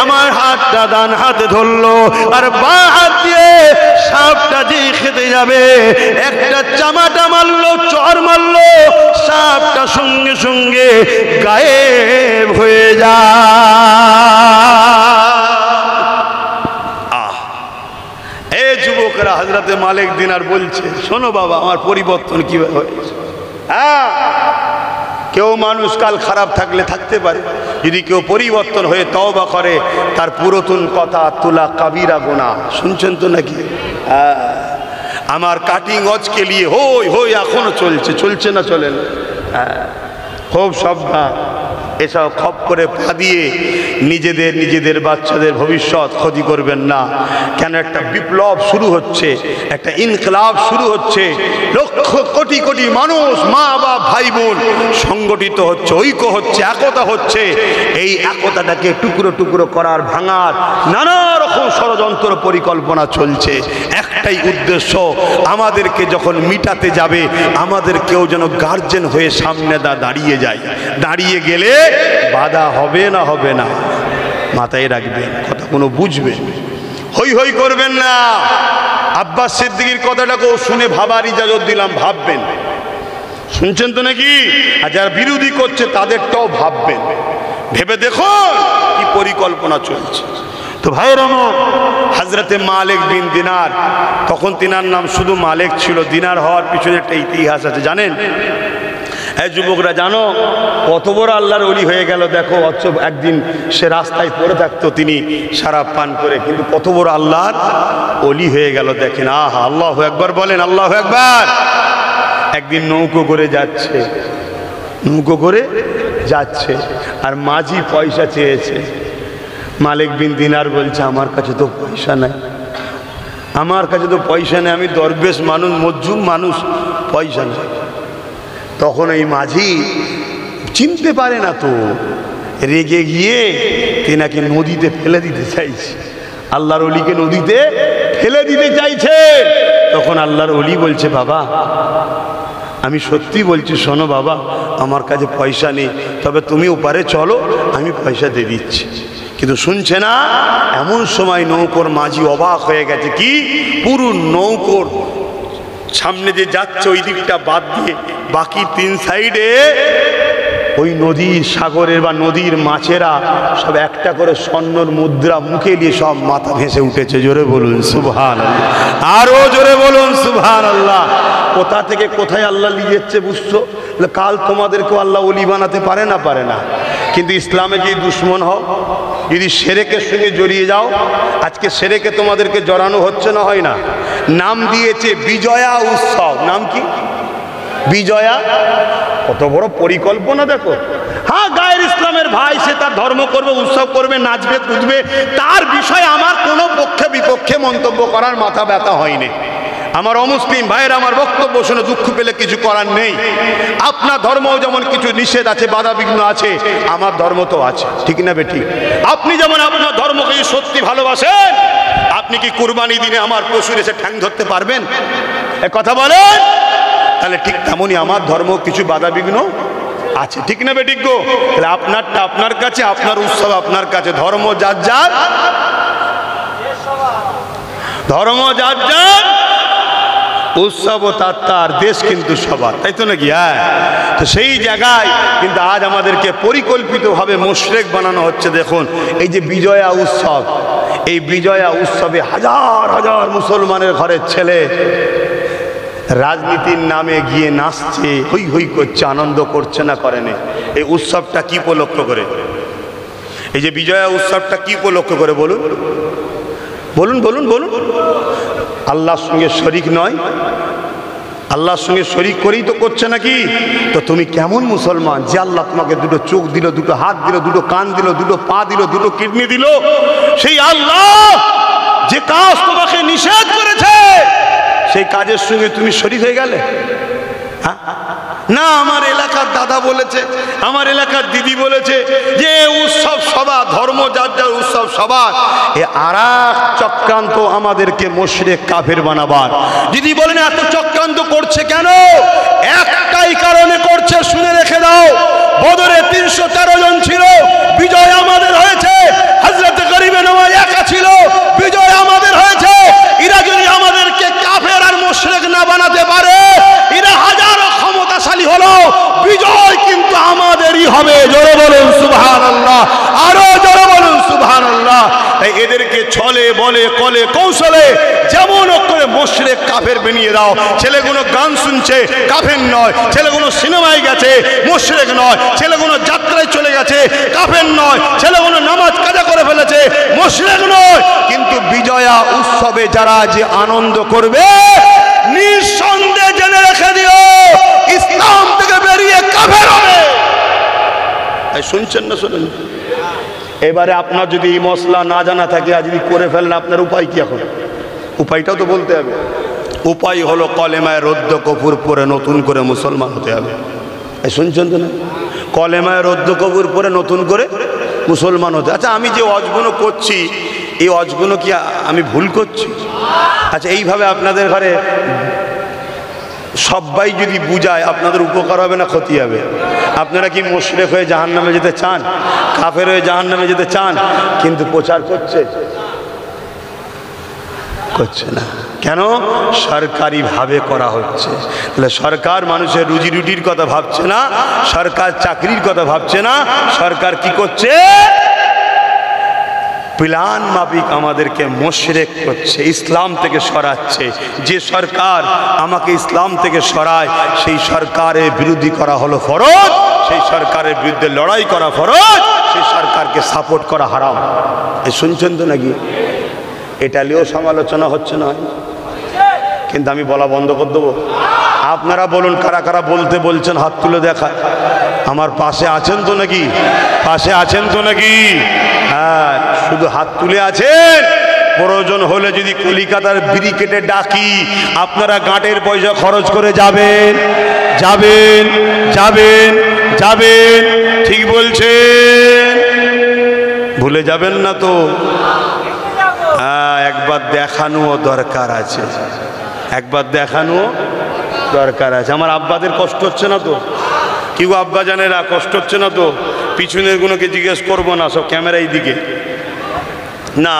আমার হাতটা ডান হাতে ধরলো, আর বাঁ হাত দিয়ে সাপটা যে খেতে যাবে একটা চামাটা মারলো, চর মারলো, সাপটা সঙ্গে সঙ্গে গায়েব হয়ে যায়। যুবকরা হযরতে মালিক দিনার বলছে, শোনো বাবা, আমার পরিবর্তন কিভাবে হয়েছে। হ্যাঁ, কেউ মানুষ কাল খারাপ থাকলে থাকতে পারে, যদি কেউ পরিবর্তন হয়ে তওবা করে তার পুরাতন কথা তোলা কাবিরা গুনাহ। শুনছেন তো নাকি? হ্যাঁ, আমার কাটিং অজকে নিয়ে হই হই এখনো চলছে না চলে না? হ্যাঁ, খুব সাবধান। এসব খপ করে পা দিয়ে নিজেদের বাচ্চাদের ভবিষ্যৎ ক্ষতি করবেন না। কেন একটা বিপ্লব শুরু হচ্ছে, একটা ইনকলাব শুরু হচ্ছে। লক্ষ কোটি কোটি মানুষ, মা বাপ ভাই বোন সংগঠিত হচ্ছে, ঐক্য হচ্ছে, একতা হচ্ছে। এই একতাটাকে টুকরো টুকরো করার, ভাঙার নানা রকম ষড়যন্ত্র পরিকল্পনা চলছে। একটাই উদ্দেশ্য, আমাদেরকে যখন মিটাতে যাবে আমাদের কেউ যেন গার্জেন হয়ে সামনে দাঁড়িয়ে যায়। দাঁড়িয়ে গেলে বাধা হবে না, হবে না। মাথায় রাখবেন, কথা কোনো বুঝবেন, হই হই করবেন না। আব্বাস সিদ্দিকীর কথাটাকেও শুনে ভাবার ইজাজত দিলাম, ভাববেন। শুনছেন তো নাকি? আর যারা বিরোধী করছে তাদেরটাও ভাববেন, ভেবে দেখুন কি পরিকল্পনা চলছে। তো ভাইয়ের আমার, হযরতে মালিক বিন দিনার, তখন তিনার নাম শুধু মালিক ছিল। দিনার হওয়ার পিছনে একটা ইতিহাস আছে, জানেন? হ্যাঁ যুবকরা, জানো কত বড় আল্লাহর ওলি হয়ে গেল? দেখো, একদিন সে রাস্তায় পড়ে থাকতো তিনি শরাব পান করে, কিন্তু কত বড় আল্লাহর ওলি হয়ে গেল দেখেন। আহা, আল্লাহু আকবার বলেন, আল্লাহু আকবার। একদিন নৌকো করে যাচ্ছে, আর মাঝি পয়সা চেয়েছে। মালিক বিন দিনার বলছে, আমার কাছে তো পয়সা নাই, আমি দরবেশ মানুষ, মজলুম মানুষ, পয়সা নেই। তখন এই মাঝি চিনতে পারে না, তো রেগে গিয়ে তেনাকে নদীতে ফেলে দিতে চাইছে। আল্লাহর ওলিকে নদীতে ফেলে দিতে চাইছে। তখন আল্লাহর ওলি বলছে, বাবা আমি সত্যি বলছি, শোনো বাবা, আমার কাছে পয়সা নেই, তবে তুমি ওপারে চলো, আমি পয়সা দিয়ে দিচ্ছি। কিন্তু শুনছে না। এমন সময় নৌকোর মাঝি অবাক হয়ে গেছে, কি পুরো নৌকোর সামনে যে যাচ্ছে ওই দিকটা বাদ দিয়ে বাকি 3 সাইডে ওই নদীর সাগরের বা নদীর মাছেরা সব একটা করে স্বর্ণর মুদ্রা মুখে নিয়ে সব মাথা ভেসে উঠেছে। জোরে বলুন সুবহানাল্লাহ, আরো জোরে বলুন সুবহানাল্লাহ। কোথা থেকে কোথায় আল্লাহ নিয়ে যাচ্ছে বুঝছো? কাল তোমাদেরকেও আল্লাহ ওলি বানাতে পারে না? পারে না। কিন্তু ইসলামে যদি দুশ্মন হও, যদি শিরকের সঙ্গে জড়িয়ে যাও, আজকে শিরকে তোমাদেরকে জড়ানো হচ্ছে না, হয় না? নাম দিয়েছে বিজয়া উৎসব। নাম কি? বিজয়া। কত বড় পরিকল্পনা দেখো। হ্যাঁ, গায়ের ইসলামের ভাই, সে তার ধর্ম করবে, উৎসব করবে, নাচবে, কুদবে, তার বিষয়ে আমার কোনো পক্ষে বিপক্ষে মন্তব্য করার মাথা ব্যথা হয়নি। আমার অমুসলিম ভাইয়ের আমার বক্তব্য শুনে দুঃখ পেলে কিছু করার নেই। আপনার ধর্মও যেমন কিছু নিষেধ আছে, বাধা বিঘ্ন আছে, আমার ধর্ম তো আছে, ঠিক না বেঠিক? আপনি যেমন আপনার ধর্মকে সত্যি ভালোবাসেন, আপনি কি কুরবানি দিনে আমার পশুর এসে ঠ্যাং ধরতে পারবেন? এ কথা বলেন। তাহলে ঠিক তেমনই আমার ধর্ম কিছু বাধা বিঘ্ন আছে, ঠিক না বেঠিক গো? তাহলে আপনারটা আপনার কাছে, আপনার উৎসব আপনার কাছে, ধর্ম যার যার, ধর্ম যার যার, উৎসব ও তার, দেশ কিন্তু সবার, তাই তো নাকি? হ্যাঁ। তো সেই জায়গায় কিন্তু আজ আমাদেরকে পরিকল্পিতভাবে মুশরিক বানানো হচ্ছে। দেখুন এই যে বিজয়া উৎসব, এই বিজয়া উৎসবে হাজার হাজার মুসলমানের ঘরের ছেলে রাজনীতির নামে গিয়ে নাচছে, হই হই করছে, আনন্দ করছে না? করেনি? এই উৎসবটা কি উপলক্ষ করে? এই যে বিজয়া উৎসবটা কি উপলক্ষ করে বলুন? বলুন বলুন বলুন। আল্লাহর সঙ্গে শরিক নয়? আল্লাহর সঙ্গে শরিক করেই তো করছে নাকি? তো তুমি কেমন মুসলমান যে আল্লাহ তোমাকে দুটো চোখ দিল, দুটো হাত দিল, দুটো কান দিল, দুটো পা দিল, দুটো কিডনি দিল, সেই আল্লাহ যে কাজ তোমাকে নিষেধ করেছে সেই কাজের সঙ্গে তুমি শরিক হয়ে গেলে? হ্যাঁ না, আমার এলাকার দাদা বলেছে, আমার এলাকার দিদি বলেছে যে উৎসব সভা, ধর্ম যার যার উৎসব সভা, এ আরেক চক্রান্ত আমাদেরকে মুশরিক কাফের বানাবার। যদি বলেন এত চক্রান্ত করছে কেন, একটাই কারণে করছে, শুনে রেখে দাও। বদরে 313 জন ছিল, বিজয় আমাদের হয়েছে। হযরত গরিবে নওয়াজ একা ছিল, বিজয় আমাদের হয়েছে। এরা যদি আমাদেরকে কাফের আর মুশরিক না বানাতে পারে, এরা হাজারো ক্ষমতাশালী হলো, বিজয় কিন্তু আমাদেরই হবে। জোরে বলুন সুবহানাল্লাহ, আরো জোরে বলুন সুবহানাল্লাহ। তাই এদেরকে ছলে বলে কলে কৌশলে যেমন করে মুশরিক কাফের বানিয়ে দাও। ছেলেগুলো গান শুনছে, কাফের নয়। ছেলেগুলো সিনেমায় গেছে, মুশরিক নয়। ছেলেগুলো যাত্রায় চলে গেছে, কাফের নয়। ছেলেগুলো নামাজ কাজা করে ফেলেছে, মুশরিক নয়। কিন্তু বিজয়া উৎসবে যারা যে আনন্দ করবে, নিঃসন্দেহে জেনে রেখে দিও, ইসলাম থেকে বেরিয়ে কাফের হবে। শুনছেন না? শুনুন। এবারে আপনার যদি এই মশলা না জানা থাকে, আজ যদি করে ফেলেন, আপনার উপায় কি? এখন উপায়টাও তো বলতে হবে। উপায় হলো কলেমায় রদ্দ কপুর পরে নতুন করে মুসলমান হতে হবে। শুনছেন তো না? কলেমায় রদ্দ কপুর পরে নতুন করে মুসলমান হতে। আচ্ছা, আমি যে অজগুলো করছি, এই অজগুলো কি আমি ভুল করছি? আচ্ছা, এইভাবে আপনাদের ঘরে সবাই যদি বুঝায়, আপনাদের উপকার হবে না ক্ষতি হবে? আপনারা কি মুশরিক হয়ে জাহান্নামে যেতে চান? কাফের হয়ে জাহান্নামে যেতে চান? কিন্তু প্রচার করছে না কেন? সরকারিভাবে করা হচ্ছে। তাহলে সরকার মানুষের রুজি রুটির কথা ভাবছে না, সরকার চাকরির কথা ভাবছে না। সরকার কি করছে? প্ল্যান মাফিক আমাদেরকে মুশরিক করছে, ইসলাম থেকে সরাচ্ছে। যে সরকার আমাকে ইসলাম থেকে সরায়, সেই সরকারের বিরোধী করা হলো ফরজ, সেই সরকারের বিরুদ্ধে লড়াই করা ফরজ, সেই সরকারকে সাপোর্ট করা হারাম। এই শুনছেন তো নাকি? এটা নিয়েও সমালোচনা হচ্ছে না? কিন্তু আমি বলা বন্ধ করে দেবো। আপনারা বলুন, কারা কারা বলতে বলছেন, হাত তুলে দেখা। আমার পাশে আছেন তো নাকি? পাশে আছেন তো নাকি? হ্যাঁ, শুধু হাত তুলে আছেন। প্রয়োজন হলে যদি কলিকাতার ব্রিকেটে ডাকি, আপনারা গাঁটের পয়সা খরচ করে যাবেন, যাবেন, যাবেন, যাবেন। ঠিক বলছেন, ভুলে যাবেন না তো? হ্যাঁ, একবার দেখানো দরকার আছে, একবার দেখানো দরকার আছে। আমার আব্বাদের কষ্ট হচ্ছে না তো? কি গো আব্বা জানেরা, কষ্ট হচ্ছে না তো? পিছনের গুলোকে জিজ্ঞেস করবো না, সব ক্যামেরাই দিকে না।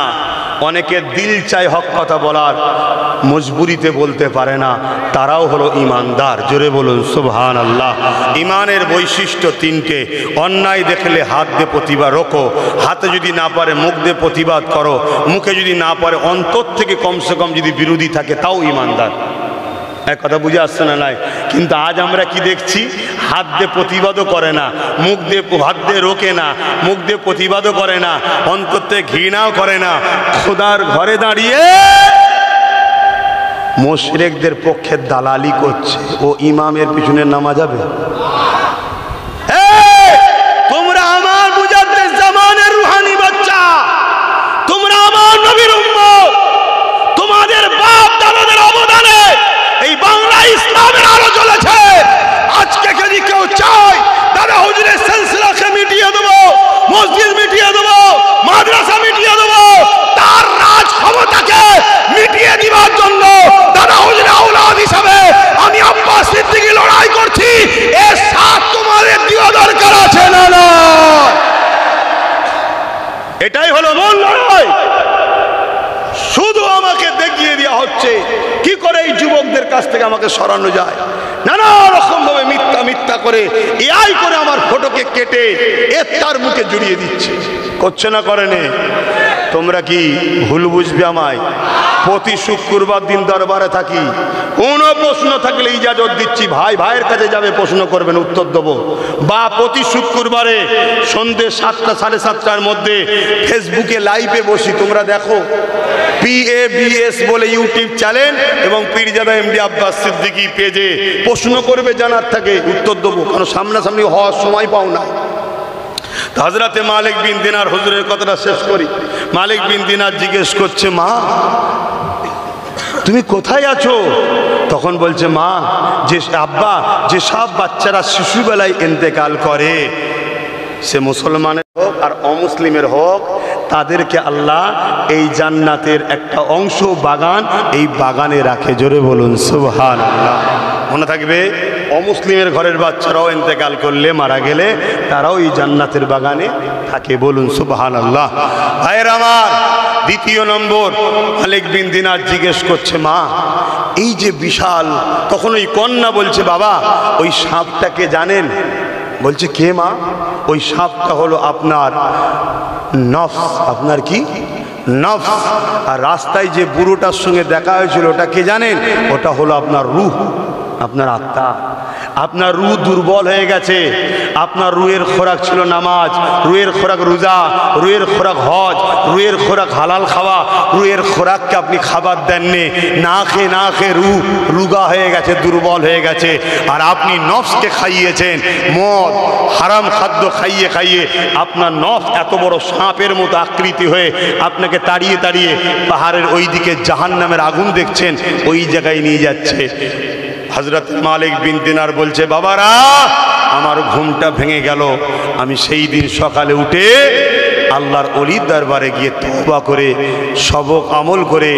অনেকে দিল চায় হক কথা বলার, মজবুরিতে বলতে পারে না, তারাও হলো ইমানদার। জোরে বলুন সুবহানাল্লাহ। ইমানের বৈশিষ্ট্য তিনটে। অন্যায় দেখলে হাত দিয়ে প্রতিবাদ রোকো, হাতে যদি না পারে মুখ দিয়ে প্রতিবাদ করো, মুখে যদি না পারে অন্তর থেকে কমসে কম যদি বিরোধী থাকে তাও ইমানদার। এক কথা বুঝে আসছে না? নাই। কিন্তু আজ আমরা কি দেখছি? হাত দিয়ে প্রতিবাদও করে না, মুখ দিয়ে হাত দিয়ে রোকে না, মুখ দিয়ে প্রতিবাদও করে না, অন্তর থেকে ঘৃণাও করে না। খোদার ঘরে দাঁড়িয়ে মুশরিকদের পক্ষে দালালি করছে। ও ইমামের পিছনে নামা যাবে? তোমরা আমার মুজাদ্দিদ জামানের রুহানি বাচ্চা, তোমরা আমার নবীর উম্মত, তোমাদের বাপ দাদাদের অবদানে এই বাংলা ইসলামের আলো জ্বলেছে। আজকে যদি কেউ চায় দাদা হুজুরের সিলসিলাকে মিটিয়ে দেবো, মসজিদ মিটিয়ে দেবো, মাদ্রাসা মিটিয়ে দেবো, তার রাজ ক্ষমতাকে মিটিয়ে দিবার জন্য দাদা হুজুরের আওলাদ হিসাবে আমি আব্বাস সিদ্দিকী লড়াই করছি। এর সাথ তোমাদের দেওয়া দরকার আছে না? না, এটাই হলো মূল লড়াই। শুধু আমাকে দেখিয়ে দেওয়া হচ্ছে কি করে এই যুবকদের কাছ থেকে আমাকে সরানো যায়। নানা রকম ভাবে মিথ্যা মিথ্যা করে এআই করে আমার ফটোকে কেটে তার মুখে জড়িয়ে দিচ্ছে। করছে না? করেনি? তোমরা কি ভুল বুঝবে আমায়? প্রতি শুক্রবার দিন দরবারে থাকি, কোনো প্রশ্ন থাকলে ইজাজত দিচ্ছি, ভাই ভাইয়ের কাছে যাবে, প্রশ্ন করবেন, উত্তর দেবো। বা প্রতি শুক্রবারে সন্ধ্যে 7টা 7:30টার মধ্যে ফেসবুকে লাইভে বসি, তোমরা দেখো। PABS বলে ইউটিউব চ্যানেল এবং পীরজাদা এমডি আব্বাস সিদ্দিকী পেজে প্রশ্ন করবে, জানার থাকে, উত্তর দেবো, কারণ সামনাসামনি হওয়ার সময় পাও না। হযরতে মালিক বিন দিনার হুজুরের কথাটা শেষ করি। মালিক বিন দিনার জিজ্ঞেস করছে, মা তুমি কোথায় আছো? তখন বলছে, মা যে আব্বা যে সব বাচ্চারা শিশুবেলায় ইন্তেকাল করে, সে মুসলমানের হোক আর অমুসলিমের হোক, তাদেরকে আল্লাহ এই জান্নাতের একটা অংশ বাগান, এই বাগানে রাখে। জোরে বলুন সুবহানাল্লাহ। মনে থাকবে, অমুসলিমের ঘরের বাচ্চারাও ইন্তেকাল করলে, মারা গেলে, তারাও এই জান্নাতের বাগানে থাকে। বলুন সুবহানাল্লাহ। ভাইয়ের আমার, দ্বিতীয় নম্বর, মালিক বিন দিনার জিজ্ঞেস করছে, মা এই যে বিশাল, তখন ওই কন্যা বলছে, বাবা ওই সাপটাকে জানেন? বলছে, কে মা? ওই সাপটা হলো আপনার নফস। আপনার কি? নফস। আর রাস্তায় যে বুড়োটার সঙ্গে দেখা হয়েছিল, ওটা কে জানেন? ওটা হলো আপনার রূহ, আপনার আত্মা। আপনার রূহ দুর্বল হয়ে গেছে। আপনার রুহের খোরাক ছিল নামাজ, রুহের খোরাক রোজা, রুহের খোরাক হজ, রুহের খোরাক হালাল খাওয়া। রুহের খোরাককে আপনি খাবার দেননি, না খেয়ে রুহ রুগা হয়ে গেছে, দুর্বল হয়ে গেছে। আর আপনি নফসকে খাইয়েছেন মদ, হারাম খাদ্য খাইয়ে খাইয়ে আপনার নফস এত বড় সাপের মতো আকৃতি হয়ে আপনাকে তাড়িয়ে তাড়িয়ে পাহাড়ের ওই দিকে জাহান্নামের আগুন দেখছেন, ওই জায়গায় নিয়ে যাচ্ছে। হযরত মালিক বিন দিনার বলছে, বাবারা আমার ঘুমটা ভেঙে গেল। আমি সেই দিন সকালে উঠে আল্লাহর ওলির দরবারে গিয়ে তওবা করে, সবক আমল করে,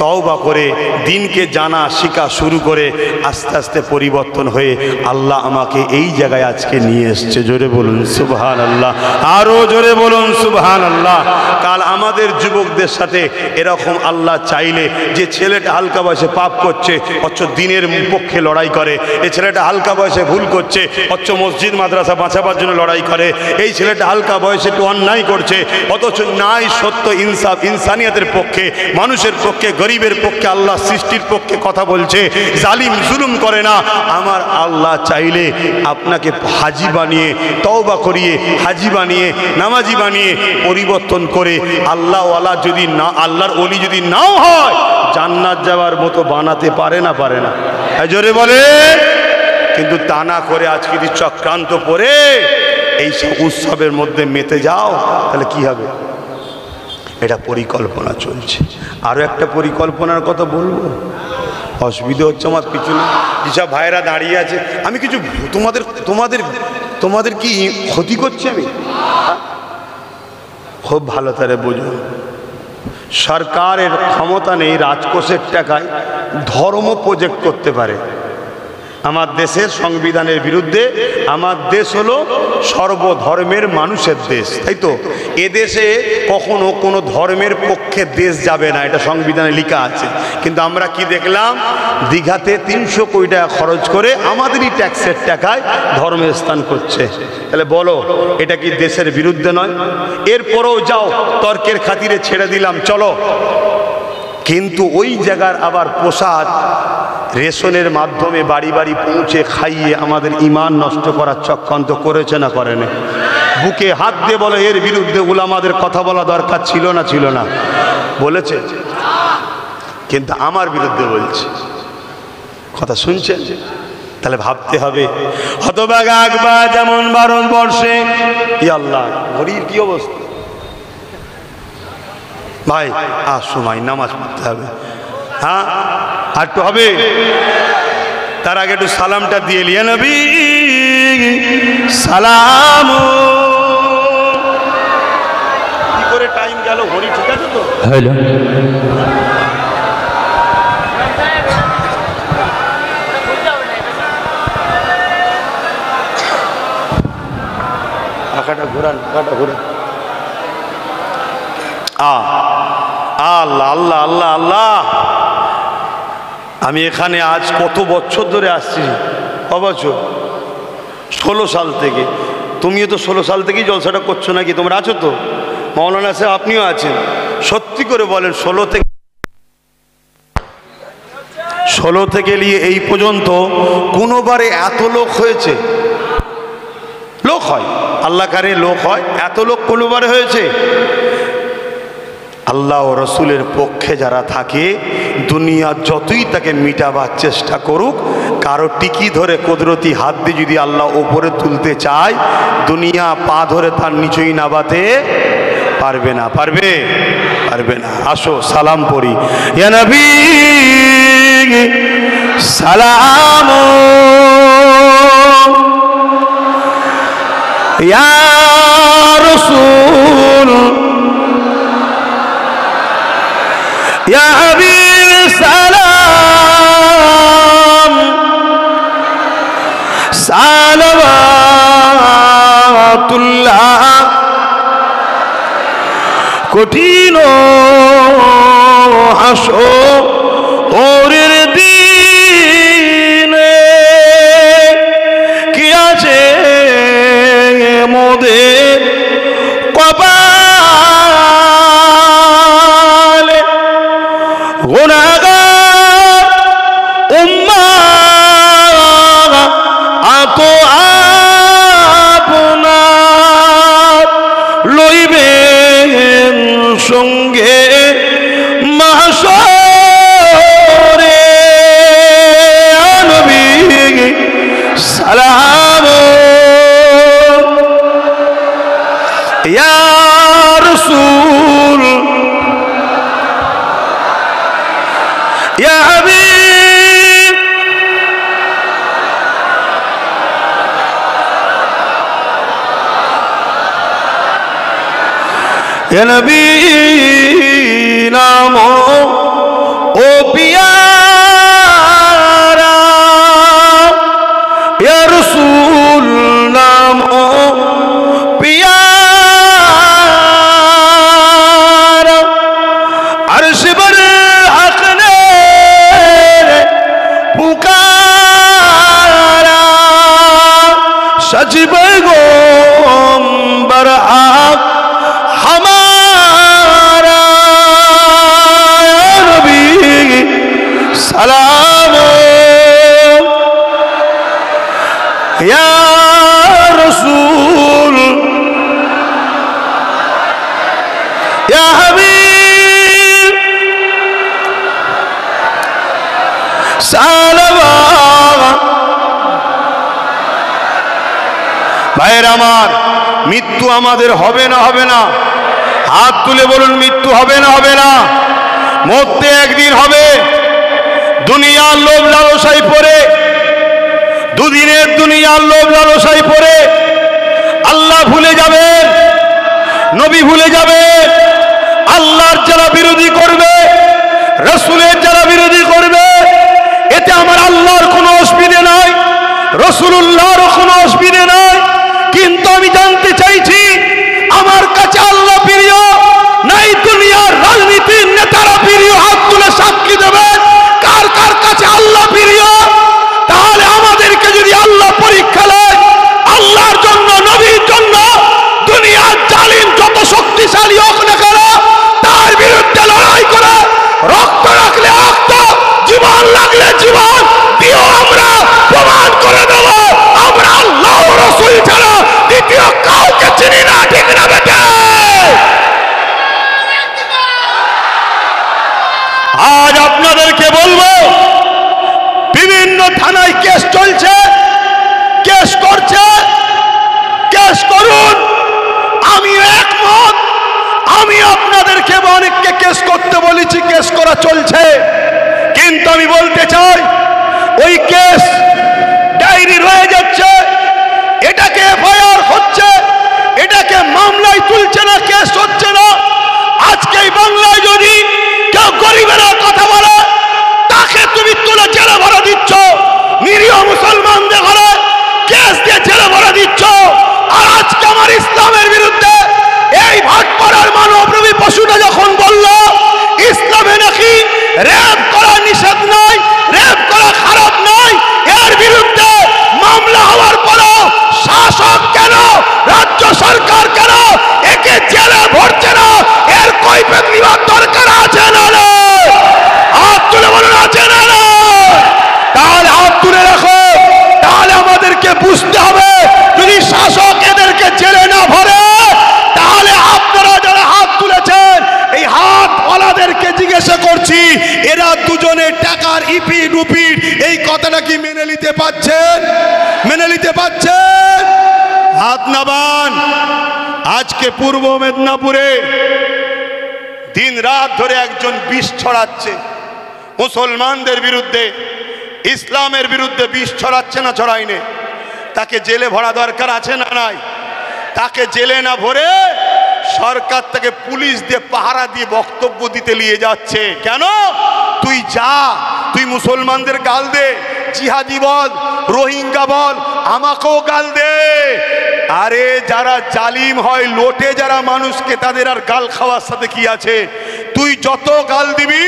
তওবা করে, দিনকে জানা শিখা শুরু করে আস্তে আস্তে পরিবর্তন হয়ে আল্লাহ আমাকে এই জায়গায় আজকে নিয়ে এসছে। জোরে বলুন সুবহানাল্লাহ। আরো জোরে বলুন সুবহানাল্লাহ। কাল আমাদের যুবকদের সাথে এরকম আল্লাহ চাইলে, যে ছেলেটা হালকা বয়সে পাপ করছে অথচ দিনের পক্ষে লড়াই করে, এই ছেলেটা হালকা বয়সে ভুল করছে অথচ মসজিদ মাদ্রাসা বাঁচাবার জন্য লড়াই করে, এই ছেলেটা হালকা বয়সে একটু অন্যায় করছে অথচ নাই সত্য ইনসাফ ইনসানিয়তের পক্ষে, মানুষের পক্ষে, গরিবের পক্ষে, আল্লাহ সৃষ্টির পক্ষে কথা বলছে, জালিম জুলুম করে না। আমার আল্লাহ চাইলে আপনাকে হাজি বানিয়ে, তওবা করিয়ে, হাজি বানিয়ে, নামাজি বানিয়ে, পরিবর্তন করে আল্লাহওয়ালা যদি না, আল্লাহর ওলি যদি নাও হয়, জান্নাত যাওয়ার মতো বানাতে পারে না? পারে না? জোরে বলে। কিন্তু তা না করে আজকে যদি চক্রান্ত পড়ে এই সব উৎসবের মধ্যে মেতে যাও, তাহলে কি হবে? এটা পরিকল্পনা চলছে। আরো একটা পরিকল্পনার কথা বলবো, অসুবিধা হচ্ছে আমার পিছনে যেসব ভাইরা দাঁড়িয়ে আছে। আমি কিছু তোমাদের তোমাদের তোমাদের কি ক্ষতি করছি? আমি খুব ভালো তারে বুঝুন, সরকারের ক্ষমতা নেই রাজকোষের টাকায় ধর্ম প্রজেক্ট করতে পারে, আমার দেশের সংবিধানের বিরুদ্ধে। আমার দেশ হলো সর্বধর্মের মানুষের দেশ, তাই তো? এদেশে কখনো কোনো ধর্মের পক্ষে দেশ যাবে না, এটা সংবিধানে লেখা আছে। কিন্তু আমরা কি দেখলাম, দীঘাতে 300 কোটি টাকা খরচ করে আমাদেরই ট্যাক্সের টাকায় ধর্মের স্থান করছে। তাহলে বলো, এটা কি দেশের বিরুদ্ধে নয়? এরপরেও যাও, তর্কের খাতিরে ছেড়ে দিলাম, চলো। কিন্তু ওই জায়গার আবার প্রসাদ রেশনের মাধ্যমে বাড়ি বাড়ি পৌঁছে খাইয়ে আমাদের ঈমান নষ্ট করার চক্রান্ত করেছে না করেনি? বুকে হাত দিয়ে বলে, এর বিরুদ্ধে উলামাদের কথা বলা দরকার ছিল না, ছিল না? বলেছে, কিন্তু আমার বিরুদ্ধে বলছে। কথা শুনছেন? তাহলে ভাবতে হবে। হতভাগা আকবার যেমন ভারতবর্ষে, ই আল্লাহ, ঘড়ির কি অবস্থা ভাই? আর সময় নামাজ পড়তে হবে। হ্যাঁ, আর একটু হবে। তার আগে একটু সালামটা দিয়ে লিয়া নবী সালাম। কি করে টাইম গেল, ঘড়ি ঠিক আছে তো? হ্যালো, পাখাটা ঘোরান, পাখাটা ঘোরান। আল্লাহ আল্লাহ আল্লাহ আল্লাহ। আমি এখানে আজ কত বছর ধরে আসছি, অবছর 16 সাল থেকে। তুমিও তো 16 সাল থেকেই জলসাটা করছো নাকি? তোমরা আছো তো? মৌলানা সাহেব আপনিও আছেন। সত্যি করে বলেন, 16 থেকে নিয়ে এই পর্যন্ত কোনোবারে এত লোক হয়েছে? লোক হয়, আল্লাহ কারে লোক হয়, এত লোক কোনোবারে হয়েছে? আল্লাহ ও রসুলের পক্ষে যারা থাকে, দুনিয়া যতই তাকে মিটাবার চেষ্টা করুক, কারো টিকি ধরে কুদরতি হাত দিয়ে যদি আল্লাহ ওপরে তুলতে চায়, দুনিয়া পা ধরে তার নিচেই নাবাতে পারবে না। পারবে? পারবে না। আসো সালাম পড়ি। ইয়া নবী সালাম, ইয়া রাসূল, ইয়া হাবিব সালাম, সালাওয়াতুল্লাহ। কঠিন হাসরের দিনে কি আছে মোদের কপালে, গুনাহগার উম্মাহ আতো আপনার লইবেন সঙ্গে মাহশরে। নবী সালাম, ইয়া রাসূল, ইয়া হাবিব, ইয়া নবী নাম ও পিয়ারা, ইয়া রাসূল নাম ও পিয়ারা। আরশ বর হক নে পুকারা, সজবে গোম্বর হক हमारा। नबी सलाम, या रसूल, या हबीब सालवात। ভাইয়ের আমার, মৃত্যু আমাদের হবে না? হবে না? হাত তুলে বলুন, মৃত্যু হবে না? হবে না? মরতে একদিন হবে। দুনিয়ার লোভ লালসায় পড়ে, দুদিনের দুনিয়ার লোভ লালসায় পড়ে আল্লাহ ভুলে যাবেন, নবী ভুলে যাবে। আল্লাহর যারা বিরোধী করবে, রাসূলের যারা বিরোধী করবে, এতে আমার আল্লাহর কোনো অসুবিধা নাই। রাসূলুল্লাহর কোনো অসুবিধা নাই, কিন্তু আমি জানতে চাইছি আমার কাছে আল্লাহ প্রিয় নাই দুনিয়ার রাজনীতির নেতারা প্রিয়? হাত তুলে সাক্ষী দেবেন কার কার কাছে আল্লাহ প্রিয়। তাহলে আমাদেরকে যদি আল্লাহ পরীক্ষা নেয়, আল্লাহর জন্য নবীর জন্য দুনিয়ার জালিম যত শক্তিশালী হোক না কেন তার বিরুদ্ধে লড়াই করে রক্ত রাখলে রক্ত, জীবন লাগলে জীবন দিও, আমরা প্রমাণ করে দেব আমরা আল্লাহ রাসূল ছাড়া দ্বিতীয় কাউকে চিনি না। ঠিক না বেটা? আজ আপনাদেরকে বলবো, বিভিন্ন থানায় কেস চলছে, কেস করছে, কেস করুন, আমি একমত। আমি আপনাদেরকে অনেককে কেস করতে বলেছি, কেস করা চলছে, কিন্তু আমি বলতে চাই ওই কেস ডায়েরি রয়ে যাচ্ছে, এটাকে এফআইআর হচ্ছে, এটাকে মামলায় তুলছে না, কেস হচ্ছে না। আজকে এই বাংলায় যদি কেউ গরিবের কথা বলে তাকে তুমি তুলে জেলে ভরা দিচ্ছ, নিরীহ মুসলমানদের ঘরে কেস দিয়ে জেলে ভরা দিচ্ছ। আর আজকে আমার ইসলামের বিরুদ্ধে এই ভাটপাড়ার মানবরূপী পশুটা যখন বলল ইসলামে নাকি রেপ করা নিষেধ নয়, রেপ করা খারাপ নয়, এর বিরুদ্ধে মামলা হওয়ার পরও শাসক কেন, রাজ্য সরকার কেন একে জেলে ভরছে না? এর কৈফিয়ত নেওয়ার দরকার আছে না? হাত তুলে বলুন আছে না? তাহলে হাত তুলে রাখো। তাহলে আমাদেরকে বুঝতে হবে যদি শাসক এদেরকে জেলে না ভরে, তাহলে আপনারা যারা হাত তুলেছেন এই হাত ওয়ালাদেরকে জিজ্ঞাসা করছি, এরা দুজনে টাকার ইপিট উপিট এই কথাটা কি মেনে নিতে পারছেন? মেনে নিতে পারছেন? হাত নামান। আজকে পূর্ব মেদিনীপুরে দিন রাত ধরে একজন বিষ ছড়াচ্ছে মুসলমানদের বিরুদ্ধে, ইসলামের বিরুদ্ধে বিষ ছড়াচ্ছে না ছড়াইনে? তাকে জেলে ভরা দরকার আছে না নাই? তাকে জেলে না ভরে সরকার তাকে পুলিশ দিয়ে পাহারা দিয়ে বক্তব্য দিতে নিয়ে যাচ্ছে। কেন? তুই যা, তুই মুসলমানদের গাল দে, জিহাদি বল, রোহিঙ্গা বল, আমাকেও গাল দে। আরে যারা জালিম হয়, লোটে যারা মানুষকে, তাদের আর গাল খাওয়ার সাথে কি আছে? তুই যত গাল দিবি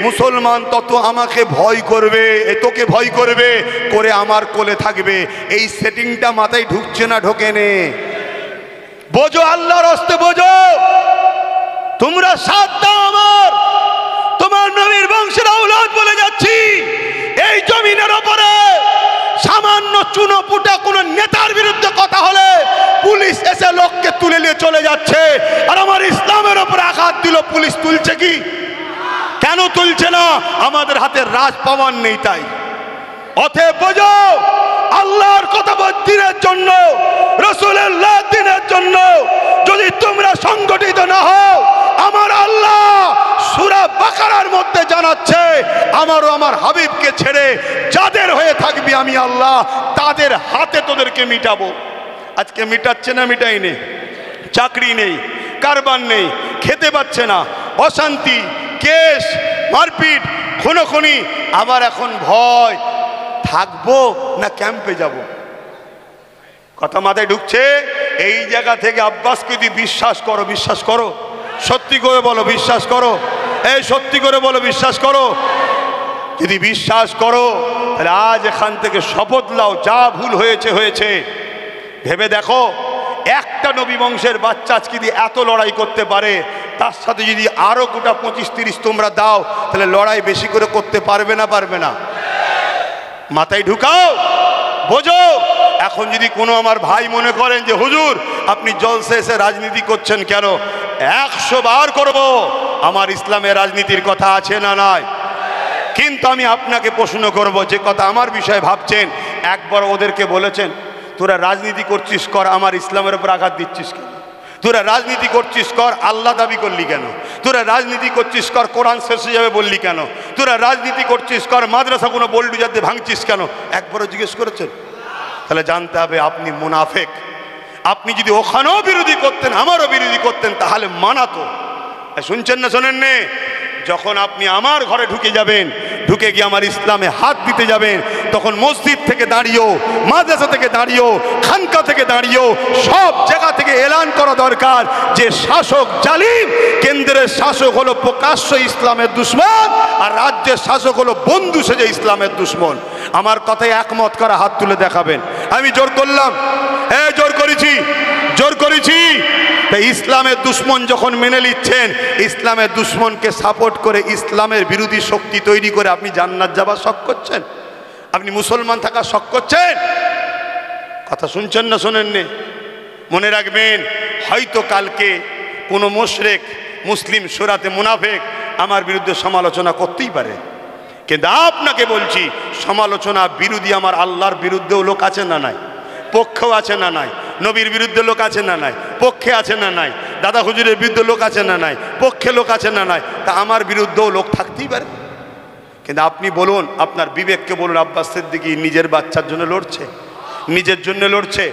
মুসলমান তত আমাকে ভয় করবে, তোকে ভয় করবে, করে আমার কোলে থাকবে। এই সেটিংটা মাথায় ঢুকছে না? ঢোকে নে? বোঝো, আল্লাহর হস্তে বোঝো। তোমরা সাথ দাও আমার, তোমার নবীর বংশের আওলাদ বলে যাচ্ছি। এই জমিনের ওপরে সামান্য চুনোপুটা কোন নেতার বিরুদ্ধে কথা হলে পুলিশ এসে লোককে তুলে নিয়ে চলে যাচ্ছে। আর আমার ইসলামের ওপর আঘাত দিল, পুলিশ তুলছে কি? কেন তুলছে না? আমাদের হাতে রাজ পাওয়ার নেই তাই। অতএব বোঝো, আল্লাহর কথা দিনের জন্য, রাসূলুল্লাহ দিনের জন্য যদি তোমরা সংগঠিত না হও, আমার আল্লাহ সূরা বাকারার মধ্যে জানাচ্ছে আমারও আমার হাবিবকে ছেড়ে যাদের হয়ে থাকবি আমি আল্লাহ তাদের হাতে তোদেরকে মিটাবো। আজকে মিটাচ্ছে না? মিটাইনি। চাকরি নেই, কারবার নেই, খেতে পাচ্ছে না, অশান্তি, কেস, মারপিট, খুনোখুনি। আবার এখন ভয়, থাকবো না ক্যাম্পে যাব? কথা মাথায় ঢুকছে? এই জায়গা থেকে আব্বাসকে যদি বিশ্বাস করো, বিশ্বাস করো, সত্যি করে বলো বিশ্বাস করো, এই সত্যি করে বলো বিশ্বাস করো। যদি বিশ্বাস করো তাহলে আজ এখান থেকে শপথ নাও, যা ভুল হয়েছে হয়েছে। ভেবে দেখো, একটা নবী বংশের বাচ্চা আজকে যদি এত লড়াই করতে পারে, তার সাথে যদি আরো গোটা 25-30 তোমরা দাও, তাহলে লড়াই বেশি করে করতে পারবে না? পারবে না? মাথায় ঢুকাও, বোঝো। এখন যদি কোনো আমার ভাই মনে করেন যে হুজুর আপনি জলসে এসে রাজনীতি করছেন কেন, 100 বার করব, আমার ইসলামের রাজনীতির কথা আছে না নাই? কিন্তু আমি আপনাকে প্রশ্ন করব, যে কথা আমার বিষয়ে ভাবছেন, একবার ওদেরকে বলেছেন তোরা রাজনীতি করছিস কর, আমার ইসলামের উপর আঘাত দিচ্ছিস কেন? তোরা রাজনীতি করছিস কর, আল্লাহ দাবি করলি কেন? তোরা রাজনীতি করছিস কর, কোরআন শেষ হয়ে যাবে বললি কেন? তোরা রাজনীতি করছিস কর, মাদ্রাসা কোনো বোল্ডুজার দিয়ে ভাঙছিস কেন? একবারও জিজ্ঞেস করেছেন? তাহলে জানতে হবে আপনি মুনাফেক। আপনি যদি ওখানেও বিরোধী করতেন, আমারও বিরোধী করতেন, তাহলে মানাতো। শুনছেন না? শোনেন নে? যখন আপনি আমার ঘরে ঢুকে যাবেন, ঢুকে গিয়ে আমার ইসলামে হাত দিতে যাবেন, তখন মসজিদ থেকে দাঁড়িয়েও, মাদ্রাসা থেকে দাঁড়িয়েও, খানকা থেকে দাঁড়িয়েও সব জায়গা থেকে এলান করা দরকার যে শাসক জালিম, কেন্দ্রের শাসক হলো প্রকাশ্য ইসলামের দুশমন, আর রাজ্যের শাসক হলো বন্ধু সেজে ইসলামের দুশমন। আমার কথায় একমত করা হাত তুলে দেখাবেন। আমি জোর করলাম, জোর করেছি, জোর করেছি। ইসলামের দুশমন যখন মেনে নিচ্ছেন, ইসলামের দুশমনকে সাপোর্ট করে ইসলামের বিরোধী শক্তি তৈরি করে আপনি জান্নাত যাবার শখ করছেন, আপনি মুসলমান থাকার শখ করছেন। কথা শুনছেন না শোনেননি? মনে রাখবেন, হয়তো কালকে কোনো মুশরিক মুসলিম সুরাতে মুনাফিক আমার বিরুদ্ধে সমালোচনা করতেই পারে, কিন্তু আপনাকে বলছি সমালোচনা বিরোধী আমার আল্লাহর বিরুদ্ধেও লোক আছে না নাই, পক্ষেও আছে না নাই, নবীর বিরুদ্ধে লোক আছে না নাই, পক্ষে আছে না নাই, দাদা হুজুরের বিরুদ্ধে লোক আছে না নাই, পক্ষে লোক আছে না নাই, তা আমার বিরুদ্ধেও লোক থাকতেই পারে। কিন্তু আপনি বলুন, আপনার বিবেককে বলুন, আব্বাস সিদ্দিকী নিজের বাচ্চার জন্য লড়ছে, নিজের জন্য লড়ছে।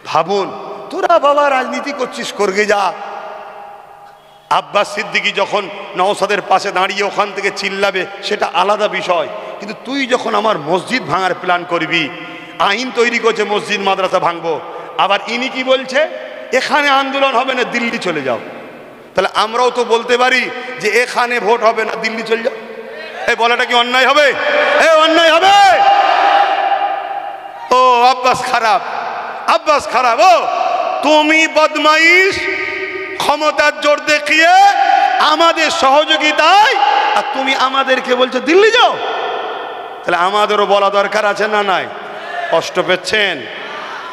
ভাবুন, তোরা বাবা রাজনীতি করছিস, করগে যা। আব্বাস সিদ্দিকী যখন নওশাদের পাশে দাঁড়িয়ে ওখান থেকে চিল্লাবে সেটা আলাদা বিষয়, কিন্তু তুই যখন আমার মসজিদ ভাঙার প্ল্যান করবি, আইন তৈরি করছে মসজিদ মাদ্রাসা ভাঙবো, আবার ইনি কি বলছে এখানে আন্দোলন হবে না, দিল্লি চলে যাও। তাহলে আমরাও তো বলতে পারি যে এখানে ভোট হবে না, দিল্লি চলে যাও। এই বলাটা কি অন্যায় হবে? অন্যায় হবে? ও আব্বাস খারাপ, আব্বাস খারাপ। ও তুমি বদমাইশ, ক্ষমতার জোর দেখিয়ে আমাদের সহযোগিতায়, আর তুমি আমাদেরকে বলছো দিল্লি যাও। তাহলে আমাদেরও বলা দরকার আছে না নাই? কষ্ট পেচ্ছেন?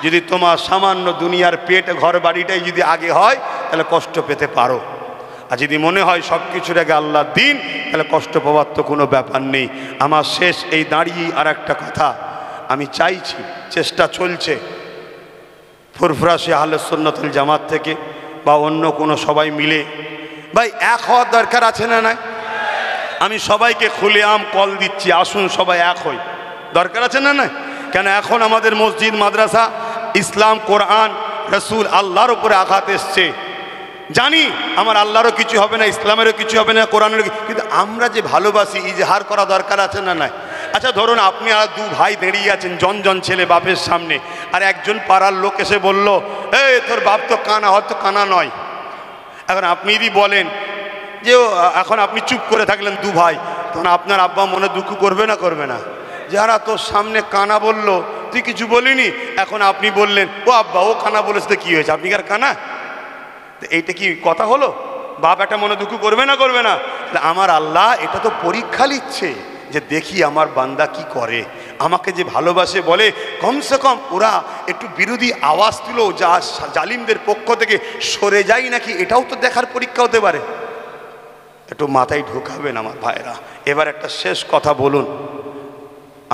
যদি তোমার সামান্য দুনিয়ার পেট ঘর বাড়িটাই যদি আগে হয় তাহলে কষ্ট পেতে পারো, আর যদি মনে হয় সব কিছুর আগে আল্লাহর দিন, তাহলে কষ্ট পাওয়ার তো কোনো ব্যাপার নেই। আমার শেষ এই দাঁড়িয়ে আর একটা কথা আমি চাইছি, চেষ্টা চলছে ফুরফুরাশি আহলে সুন্নাত ওয়াল জামাত থেকে বা অন্য কোনো সবাই মিলে, ভাই এক হওয়ার দরকার আছে না নাই? আমি সবাইকে খুলেআম কল দিচ্ছি, আসুন সবাই এক হই, দরকার আছে না নাই? কেন এখন আমাদের মসজিদ মাদ্রাসা, ইসলাম, কোরআন, রসুল, আল্লাহর উপরে আঘাত এসছে। জানি আমার আল্লাহরও কিছু হবে না, ইসলামেরও কিছু হবে না, কোরআনেরও, কিন্তু আমরা যে ভালোবাসি ইজহার করা দরকার আছে না নাই? আচ্ছা ধরুন আপনি আর দু ভাই দাঁড়িয়ে আছেন, জন ছেলে বাপের সামনে, আর একজন পাড়ার লোক এসে বলল, তোর বাপ তো কানা, হয়তো কানা নয়। এখন আপনি যদি বলেন যে এখন আপনি চুপ করে থাকলেন দু ভাই, তখন আপনার আব্বা মনে দুঃখ করবে না করবে না? যারা তোর সামনে কানা বলল, তুই কিছু বলিনি, এখন আপনি বললেন ও আব্বা ও কানা বলেছে, তো কী হয়েছে, আপনি কার কানা? এইটা কি কথা হলো? বাপ একটা মনে দুঃখ করবে না করবে না? আমার আল্লাহ এটা তো পরীক্ষা নিচ্ছে যে দেখি আমার বান্দা কি করে, আমাকে যে ভালোবাসে বলে কমসে কম ওরা একটু বিরোধী আওয়াজ তুলো, যা জালিমদের পক্ষ থেকে সরে যায় নাকি, এটাও তো দেখার পরীক্ষা হতে পারে। একটু মাথায় ঢোকাবেন আমার ভাইরা। এবার একটা শেষ কথা বলুন,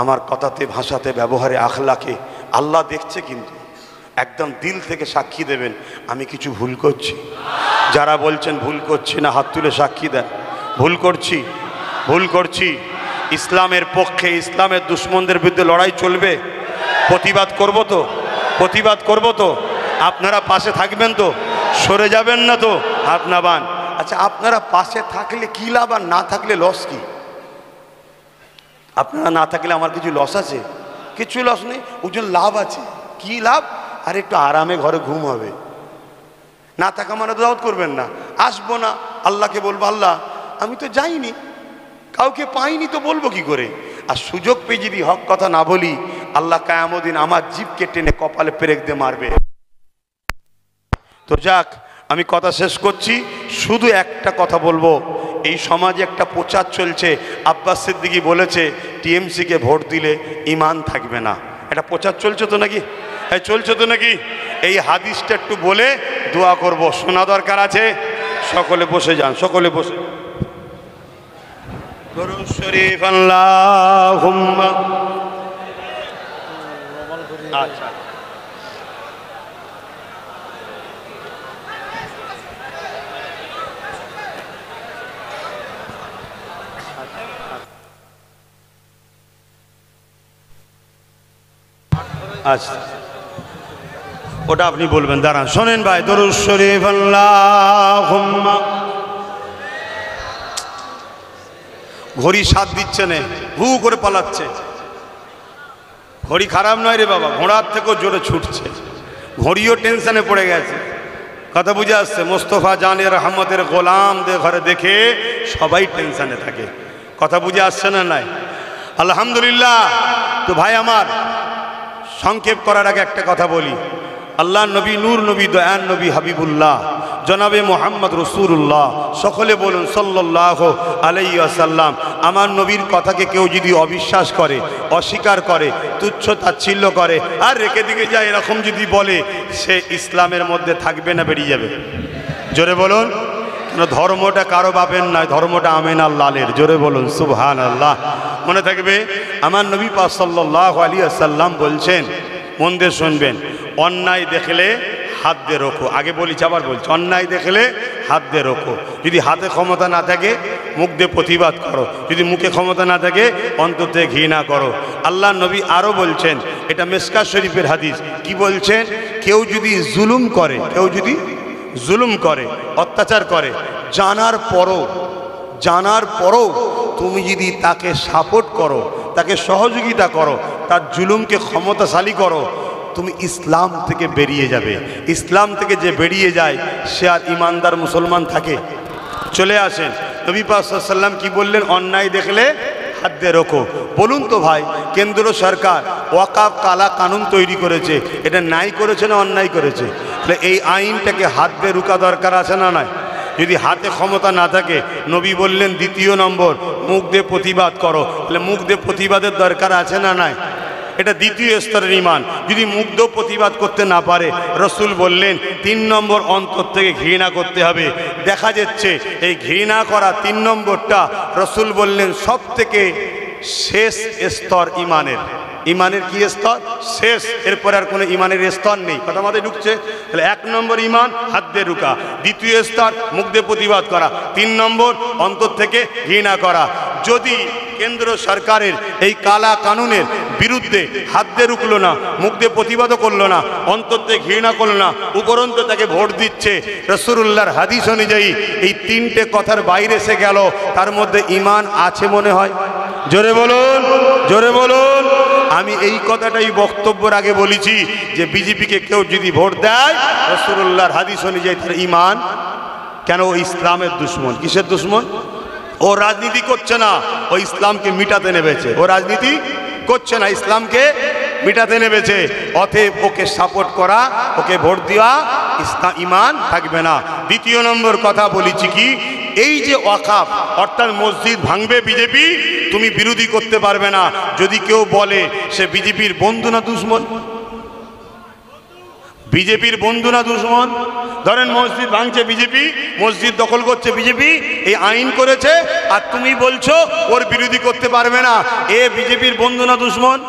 আমার কথাতে, ভাষাতে, ব্যবহারে, আখলাকে আল্লাহ দেখছে, কিন্তু একদম দিল থেকে সাক্ষী দেবেন আমি কিছু ভুল করছি। যারা বলছেন ভুল করছি না, হাত তুলে সাক্ষী দেন ভুল করছি, ভুল করছি। ইসলামের পক্ষে, ইসলামের দুশমনদের বিরুদ্ধে লড়াই চলবে, প্রতিবাদ করব তো, প্রতিবাদ করব তো। আপনারা পাশে থাকবেন তো, সরে যাবেন না তো? হাত নাবান। আচ্ছা আপনারা পাশে থাকলে কি লাভ, আর না থাকলে লস কি? আপনারা না থাকলে আমার কিছু লস আছে? কিছু লস নেই, ওজন লাভ আছে। কি লাভ? আর একটু আরামে ঘরে ঘুম হবে। না থাকা মানে দাওয়াত করবেন না, আসবো না, আল্লাহকে বলবো আল্লাহ আমি তো যাইনি, কাউকে পাইনি, তো বলবো কি করে? আর সুযোগ পেয়ে যদি হক কথা না বলি, আল্লাহ কিয়ামত দিন আমার জিভকে টেনে কপালে পেরেক দিয়ে মারবে। তো যাক, আমি কথা শেষ করছি, শুধু একটা কথা বলবো, এই সমাজে একটা প্রচার চলছে, আব্বাস সিদ্দিকী বলেছে টিএমসিকে ভোট দিলে ঈমান থাকবে না, এটা প্রচার চলছে তো নাকি? হ্যাঁ চলছে তো নাকি? এই হাদিসটা একটু বলে দোয়া করব, শোনা দরকার আছে। সকলে বসে যান, সকলে বসে। দরুদ শরীফ আল্লাহুম্মা। আচ্ছা আচ্ছা, ওটা আপনি বলবেন, দাঁড়ান শোনেন ভাই। দরুদ শরীফ আল্লাহুম্মা ঘড়ি সাথ দিচ্ছে না, হু করে পালাচ্ছে। ঘড়ি খারাপ নয় রে বাবা, ঘোড়ার থেকেও জোরে ছুটছে, ঘড়িও টেনশনে পড়ে গেছে। কথা বুঝে আসছে? মোস্তফা জানের রহমতের গোলামদের ঘরে দেখে সবাই টেনশনে থাকে। কথা বুঝে আসছে না? নাই আলহামদুলিল্লাহ। তো ভাই আমার, সংক্ষেপ করার আগে একটা কথা বলি। আল্লাহ নবী, নূর নবী, দয়ান নবী, হাবিবুল্লাহ জনাবে মোহাম্মদ রসুল্লাহ, সকলে বলুন সাল্লাল্লাহু আলাইহি ওয়াসাল্লাম। আমার নবীর কথাকে কেউ যদি অবিশ্বাস করে, অস্বীকার করে, তুচ্ছ তাচ্ছিল্য করে আর রেখে দিকে যায়, এরকম যদি বলে, সে ইসলামের মধ্যে থাকবে না বেরিয়ে যাবে? জোরে বলুন। কেন? ধর্মটা কারো বাপের নয়, ধর্মটা আমিন আল্লাহের। জোরে বলুন সুবহানাল্লাহ। মনে থাকবে, আমার নবী পাক সাল্লাল্লাহু আলাইহি ওয়াসাল্লাম বলছেন, মন দিয়ে শুনবেন, অন্যায় দেখলে হাত দিয়ে রোখো। আগে বলেছি, আবার বলছি, অন্যায় দেখলে হাত দিয়ে রোখো। যদি হাতে ক্ষমতা না থাকে মুখ দিয়ে প্রতিবাদ করো, যদি মুখে ক্ষমতা না থাকে অন্তর থেকে ঘৃণা করো। আল্লাহ নবী আরও বলছেন, এটা মিশকাত শরীফের হাদিস, কি বলছেন? কেউ যদি জুলুম করে, কেউ যদি জুলুম করে, অত্যাচার করে, জানার পরও তুমি যদি তাকে সাপোর্ট করো, তাকে সহযোগিতা করো, তার জুলুমকে ক্ষমতাশালী করো, তুমি ইসলাম থেকে বেরিয়ে যাবে। ইসলাম থেকে যে বেরিয়ে যায় সে আর ইমানদার মুসলমান থাকে? চলে আসেন, নবী পাক সাল্লাল্লাহু আলাইহি ওয়াসাল্লাম কি বললেন? অন্যায় দেখলে হাত দিয়ে রোখো। বলুন তো ভাই, কেন্দ্র সরকার ওয়াকাফ কালা কানুন তৈরি করেছে, এটা ন্যায় করেছে না অন্যায় করেছে? তাহলে এই আইনটাকে হাত দিয়ে রুকা দরকার আছে না নাই? যদি হাতে ক্ষমতা না থাকে, নবী বললেন দ্বিতীয় নম্বর, মুখ দিয়ে প্রতিবাদ করো। তাহলে মুখ দিয়ে প্রতিবাদের দরকার আছে না নাই? এটা দ্বিতীয় স্তরের ঈমান। যদি মুখ দিয়ে প্রতিবাদ করতে না পারে, রসুল বললেন 3 নম্বর, অন্তর থেকে ঘৃণা করতে হবে। দেখা যাচ্ছে এই ঘৃণা করা 3 নম্বরটা রসুল বললেন সব থেকে শেষ স্তর ঈমানের। ঈমানের কি স্তর? শেষ। এরপরে আর কোনো ঈমানের স্তর নেই। কথা মাথায় ঢুকছে? তাহলে 1 নম্বর ঈমান, হাত দিয়ে রুকা। দ্বিতীয় স্তর, মুখ দিয়ে প্রতিবাদ করা। 3 নম্বর, অন্তর থেকে ঘৃণা করা। যদি কেন্দ্র সরকারের এই কালা কানুনের বিরুদ্ধে হাত দিয়ে রুকলো না, মুখ দিয়ে প্রতিবাদও করলো না, অন্তর থেকে ঘৃণা করলো না, উপরন্ত তাকে ভোট দিচ্ছে, রাসূলুল্লাহর হাদিস অনুযায়ী এই 3টে কথার বাইরে এসে গেল, তার মধ্যে ঈমান আছে মনে হয়? জোরে বলুন, জোরে বলুন। আমি এই কথাটাই বক্তব্যের আগে বলেছি যে বিজেপিকে কেউ যদি ভোট দেয়, রাসূলুল্লাহর হাদিস অনুযায়ী তার ঈমান। কেন? ও ইসলামের দুশমন। কিসের দুশমন? ও রাজনীতি করছে না, ও ইসলামকে মিটাতে নেমেছে। ও রাজনীতি করছে না, ইসলামকে মিটাতে নেমেছে। অতএব ওকে সাপোর্ট করা, ওকে ভোট দেওয়া, ঈমান থাকবে না। দ্বিতীয় নম্বর কথা বলেছি কি, এই যে ওয়াকাফ অর্থাৎ মসজিদ ভাঙবে বিজেপি, তুমি বিরোধী করতে পারবে না। যদি কেউ বলে সে বিজেপির বন্ধু না দুশমন? বিজেপির বন্ধু না দুশমন? ধরেন মসজিদ ভাঙছে বিজেপি, মসজিদ দখল করছে বিজেপি, এই আইন করেছে, আর তুমি বলছো ওর বিরোধী করতে পারবে না, এ বিজেপির বন্ধু না দুশমন?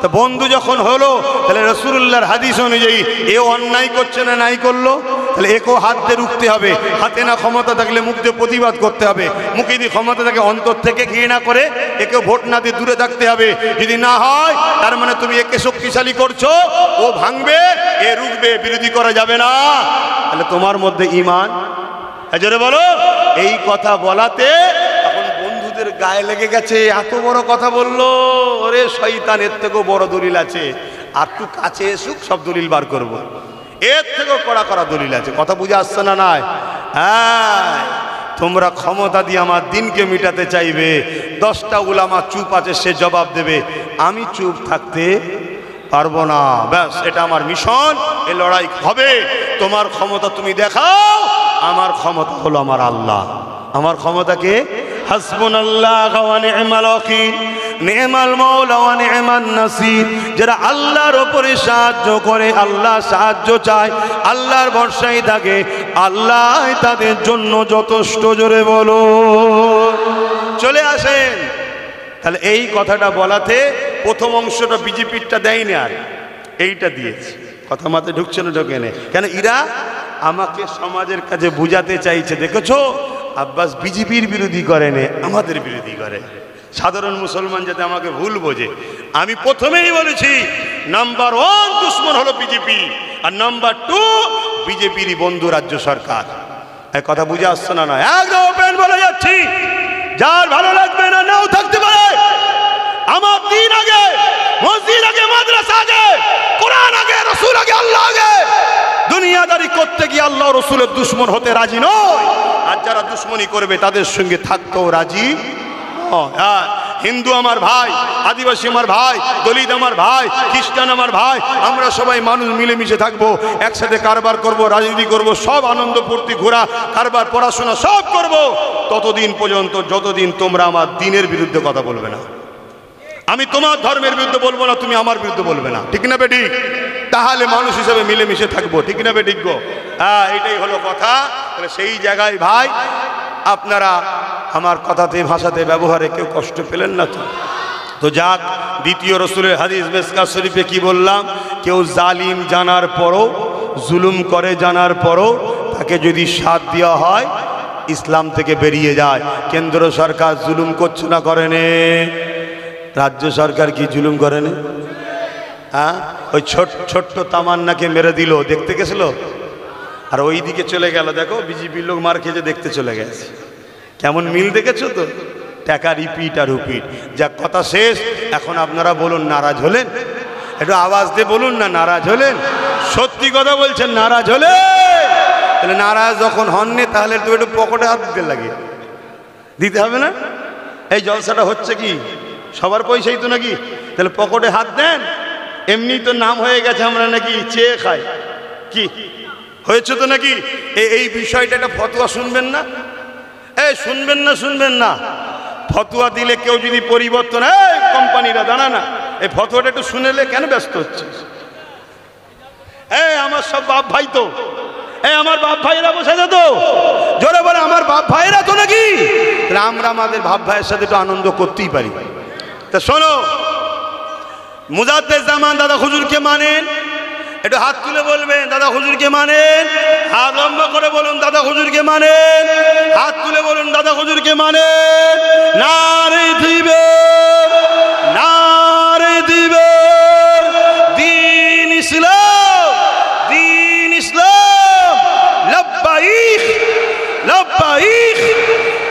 তা বন্ধু যখন হলো, তাহলে রাসূলুল্লাহর হাদিস অনুযায়ী এ অন্যায় করছে না নাই করলো? তাহলে একেও হাত দিয়ে রুখতে হবে। হাতে না ক্ষমতা থাকলে মুখ দিয়ে প্রতিবাদ করতে হবে। মুখে যদি ক্ষমতা থাকে অন্তর থেকে ঘৃণা করে একে ভোট না দিয়ে দূরে থাকতে হবে। যদি না হয় তার মানে তুমি একে শক্তিশালী করছো, ও ভাঙবে, এ রুখবে, বিরোধী করা যাবে না। তাহলে তোমার মধ্যে ঈমান। জোরে বলো। এই কথা বলাতে এখন বন্ধুদের গায়ে লেগে গেছে, এত বড় কথা বললো, ওরে শয়তান, এর থেকেও বড় দলিল আছে, আর একটু কাছে এসুক সব দলিল বার করবো, এর থেকেও কড়া কড়া দলিল আছে। কথা বুঝে আসছে না? নাই? হ্যাঁ, তোমরা ক্ষমতা দিয়ে আমার দিনকে মিটাতে চাইবে, 10টা উলামা চুপ আছে, সে জবাব দেবে, আমি চুপ থাকতে পারবো না। ব্যাস, এটা আমার মিশন, এ লড়াই হবে। তোমার ক্ষমতা তুমি দেখাও, আমার ক্ষমতা হলো আমার আল্লাহ। আমার ক্ষমতাকে হাসবুনাল্লাহু ওয়া নি'মাল ওয়াকিল, নি'মাল মাওলা ওয়া নি'মান নাসির। যারা আল্লাহর উপরে সাহায্য করে, আল্লাহ সাহায্য চায়, আল্লাহর ভরসায় থাকে, আল্লাহ তাদের জন্য যথেষ্ট। জোরে বলো। চলে আসেন। তাহলে এই কথাটা বলাতে প্রথম অংশটা বিজেপিরটা দেয়নি, আর এইটা দিয়েছে। কথা মাথায় ঢুকছে না? ঢোকে না। কেন? এরা আমাকে সমাজের কাছে বুঝাতে চাইছে, দেখেছো আব্বাস বিজেপির বিরোধী করে নে, আমাদের বিরোধী করে। সাধারণ মুসলমান যাতে আমাকে ভুল বোঝে, আমি প্রথমেই বলেছি নাম্বার 1 দুশমন হলো বিজেপি, আর নাম্বার 2 বিজেপিরই বন্ধু রাজ্য সরকার। এই কথা বুঝে আসছে না? নয়, একদম ওপেন বলে যাচ্ছি, যার ভালো লাগবে না নাও থাকতে পারে। আমার দিন আগে, মসজিদ আগে, মাদ্রাসা আগে, কোরআন আগে, রাসূল আগে, আল্লাহ আগে। দুনিয়াদারি করতে গিয়ে আল্লাহ রাসূলের দুশমন হতে রাজি নয়, আর যারা দুশমনি করবে তাদের সঙ্গে থাকতেও রাজি নয়। হিন্দু আমার ভাই, আদিবাসী আমার ভাই, দলিত আমার ভাই, খ্রিস্টান আমার ভাই, আমরা সবাই মানুষ মিলেমিশে থাকবো, একসাথে কারবার করব, রাজনীতি করব, সব আনন্দ ফুর্তি ঘোরা কারবার পড়াশোনা সব করব, ততদিন পর্যন্ত যতদিন তোমরা আমার দিনের বিরুদ্ধে কথা বলবে না। আমি তোমার ধর্মের বিরুদ্ধে বলবো না, তুমি আমার বিরুদ্ধে বলবে না, ঠিক না বেঠিক? তাহলে মানুষ হিসেবে মিলেমিশে থাকবো, ঠিক না বেঠিক গো? হ্যাঁ, এটাই হলো কথা। সেই জায়গায় ভাই আপনারা আমার কথাতে ভাষাতে ব্যবহারে কেউ কষ্ট পেলেন না তো? তো যাক, দ্বিতীয় রসুলের হাদিস মিশকাত শরীফে কি বললাম, কেউ জালিম জানার পরও, জুলুম করে জানার পরও তাকে যদি সাথ দেওয়া হয় ইসলাম থেকে বেরিয়ে যায়। কেন্দ্র সরকার জুলুম করছে না, করেনে? রাজ্য সরকার কি জুলুম করেনি? হ্যাঁ, ওই ছোট্ট তামান্নাকে মেরে দিল, দেখতে গেছিল, আর ওই দিকে চলে গেল, দেখো বিজেপির লোক মার খেয়ে দেখতে চলে গেছে। কেমন মিল দেখেছো তো? টাকা রিপিট আর রিপিট। যা কথা শেষ। এখন আপনারা বলুন, নারাজ হলেন? একটু আওয়াজ দিয়ে বলুন না, নারাজ হলেন? সত্যি কথা বলছেন, নারাজ হলেন? তাহলে নারাজ যখন হননি তাহলে তো একটু পকেটে হাত দিতে লাগে, দিতে হবে না? এই জলসাটা হচ্ছে কি সবার পয়সাই তো নাকি? তাহলে পকেটে হাত দেন। এমনি তো নাম হয়ে গেছে আমরা নাকি চেয়ে খাই, কি হয়েছে তো নাকি? এই বিষয়টা একটা ফতোয়া শুনবেন না? শুনবেন না, শুনবেন না। ফতোয়া দিলে কেউ যদি পরিবর্তন, কোম্পানিরা দাঁড়া না, এই ফতোয়াটা একটু শুনেলে কেন ব্যস্ত হচ্ছে? আমার সব বাপ ভাই তো, আমার বাপ ভাইয়েরা বসে যেত, জোরে বলে আমার বাপ ভাইয়েরা তো নাকি? আমরা আমাদের বাপ ভাইয়ের সাথে একটু আনন্দ করতেই পারি। তা শোনো, মুজাদ্দেদ জামান দাদা হুজুরকে মানেন? একটু হাত তুলে বলবেন দাদা হুজুরকে মানেন? হাত লম্বা করে বলুন দাদা হুজুরকে মানেন? হাত তুলে বলুন দাদা হুজুরকে মানেন? নারে দিবে, নারে দিবে, দ্বীন ইসলাম, দ্বীন ইসলাম, লব্বাইক, লব্বাইক,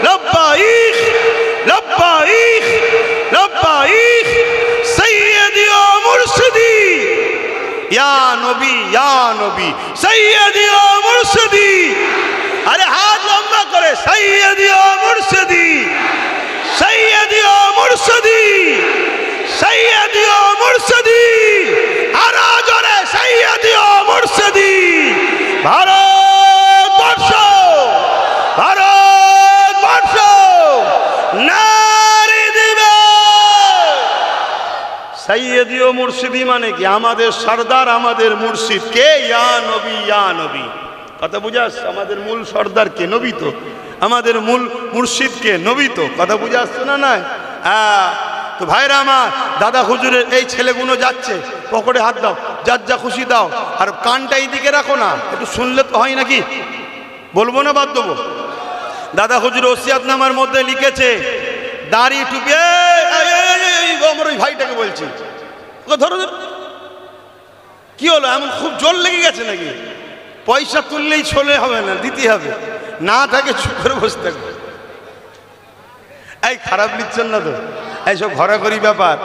লব্বাইক, লব্বাইক, লব্বাইক, সাইয়্যিদি ও মুরশিদি, ইয়া নবী, ইয়া নবী, সাইয়্যিদি ও মুরশিদি। আরে হাত লম্বা করে, সাইয়্যিদি ও মুরশিদি, সাইয়্যিদি ও মুরশিদি, সাইয়্যিদি ও মুরশিদি, আরো জোরে সাইয়্যিদি ও মুরশিদি। ভারতবর্ষ, ভারতবর্ষ নারে দিবে। সাইয়্যিদি ও মুরশিদি মানে কি? আমাদের সর্দার, আমাদের মুর্শিদ কে? ইয়া নবী, ইয়া নবী। কথা বুঝাস? আমাদের মূল সর্দার কে? নবী তো। আমাদের মূল মুর্শিদ কে? নবী তো। কথা বুঝে আসছে না? নয়? তো ভাইরা আমার, দাদা হুজুরের এই ছেলেগুলো যাচ্ছে, পকেটে হাত দাও, যার যা খুশি দাও, আর কানটা এই দিকে রাখো না, একটু শুনলে তো হয় নাকি? বলবো না বাদ দেবো? দাদা হুজুর ওসিয়াতনামার মধ্যে লিখেছে, দাড়ি টুপি, আমার ওই ভাইটাকে বলছি, ধরো, কি হলো? এমন খুব জোর লেগে গেছে নাকি? পয়সা তুললেই চলে হবে না, দিতে হবে, না থাকে চুপ করে বসে থাকবে। এই খারাপ নিচ্ছেন না তো? এইসব ঘোরাঘুরি ব্যাপার।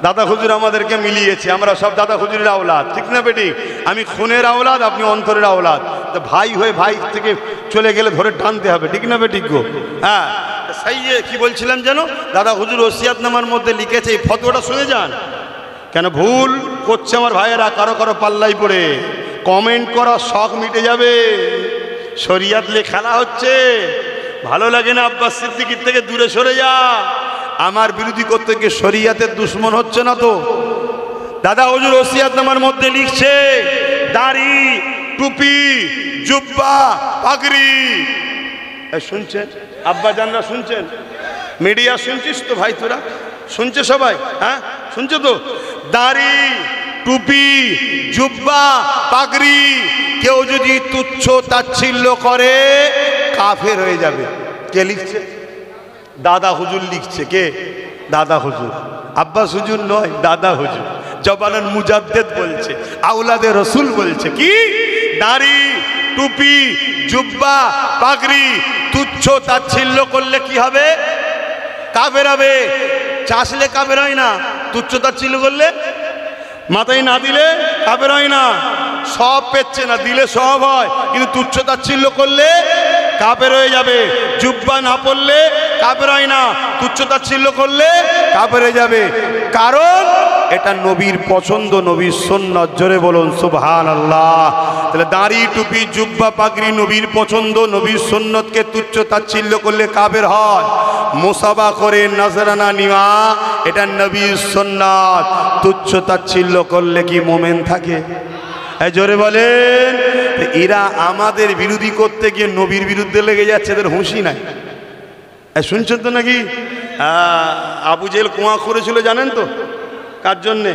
দাদা হুজুর আমাদেরকে মিলিয়েছে, আমরা সব দাদা হুজুরের আওলাদ, ঠিক না বেটি? আমি খুনের আওলাদ, আপনি অন্তরের আওলাদ। তো ভাই হয়ে ভাই থেকে চলে গেলে ধরে টানতে হবে, ঠিক না বেটি গো? হ্যাঁ, সাইয়ে কি বলছিলাম যেন? দাদা হুজুর ওসিয়াতনামার মধ্যে লিখেছে, এই ফতোয়াটা শুনে যান। কেন ভুল করছে আমার ভাইয়েরা, কারো কারো পাল্লাই পড়ে কমেন্ট করার শখ মিটে যাবে। শরিয়াত লে খেলা হচ্ছে, ভালো লাগে না? আব্বাস সিদ্দিকীর থেকে দূরে সরে যা। আমার বিরোধী করতে গিয়ে শরিয়াতের দুশ্মন হচ্ছে না তো? দাদা হুজুর ওসিয়াতনামার মধ্যে লিখছে, দাড়ি, টুপি, জুব্বা, পাগড়ি। শুনছেন আব্বা জানরা? শুনছেন? মিডিয়া শুনছিস তো ভাই? তোরা শুনছে সবাই? হ্যাঁ শুনছো তো? দাড়ি, টুপি, জুব্বা, পাগড়ি কেউ যদি তুচ্ছ তাচ্ছিল্য করে কাফের হয়ে যাবে। কে লিখছে? দাদা হুজুর লিখছে। কে? দাদা হুজুর, আব্বাস হুজুর নয়, দাদা হুজুর। জবানান মুজাদ্দেদ বলছে, আওলাদে রসুল বলছে কি? দাড়ি, টুপি, জুব্বা পাগড়ি তুচ্ছ তাচ্ছিল্য করলে কি হবে? কাফের হবে। চাষলে কাফের হয় না, তুচ্ছ তাচ্ছিল্য করলে, মাথায় না দিলে কাফের হয় না। সব পেচ্ছে না, দিলে সব হয়, কিন্তু তুচ্ছ তাচ্ছিল্য করলে কাফের হয়ে যাবে। জুব্বা না পড়লে কাফের হয় না, তুচ্ছ তাচ্ছিল্য করলে কাফের হয়ে যাবে। কারণ এটা নবীর পছন্দ, নবীর সুন্নাত। জোরে বলুন সুবহানাল্লাহ। তাহলে দাড়ি টুপি জুব্বা পাগড়ি নবীর পছন্দ, নবীর সুন্নতকে তুচ্ছ তাচ্ছিল্য করলে কাফের হয়। মুসাবা করে নজরানা নেওয়া এটা নবীর সুন্নাত। তুচ্ছ তাচ্ছিল্য করলে কি মোমেন থাকে? জোরে বলেন। এরা আমাদের বিরোধী করতে গিয়ে নবীর বিরুদ্ধে লেগে যাচ্ছে, এদের হুঁশি নাই। শুনছেন তো নাকি? আবু জেহেল কুয়া করেছিল জানেন তো কার জন্যে?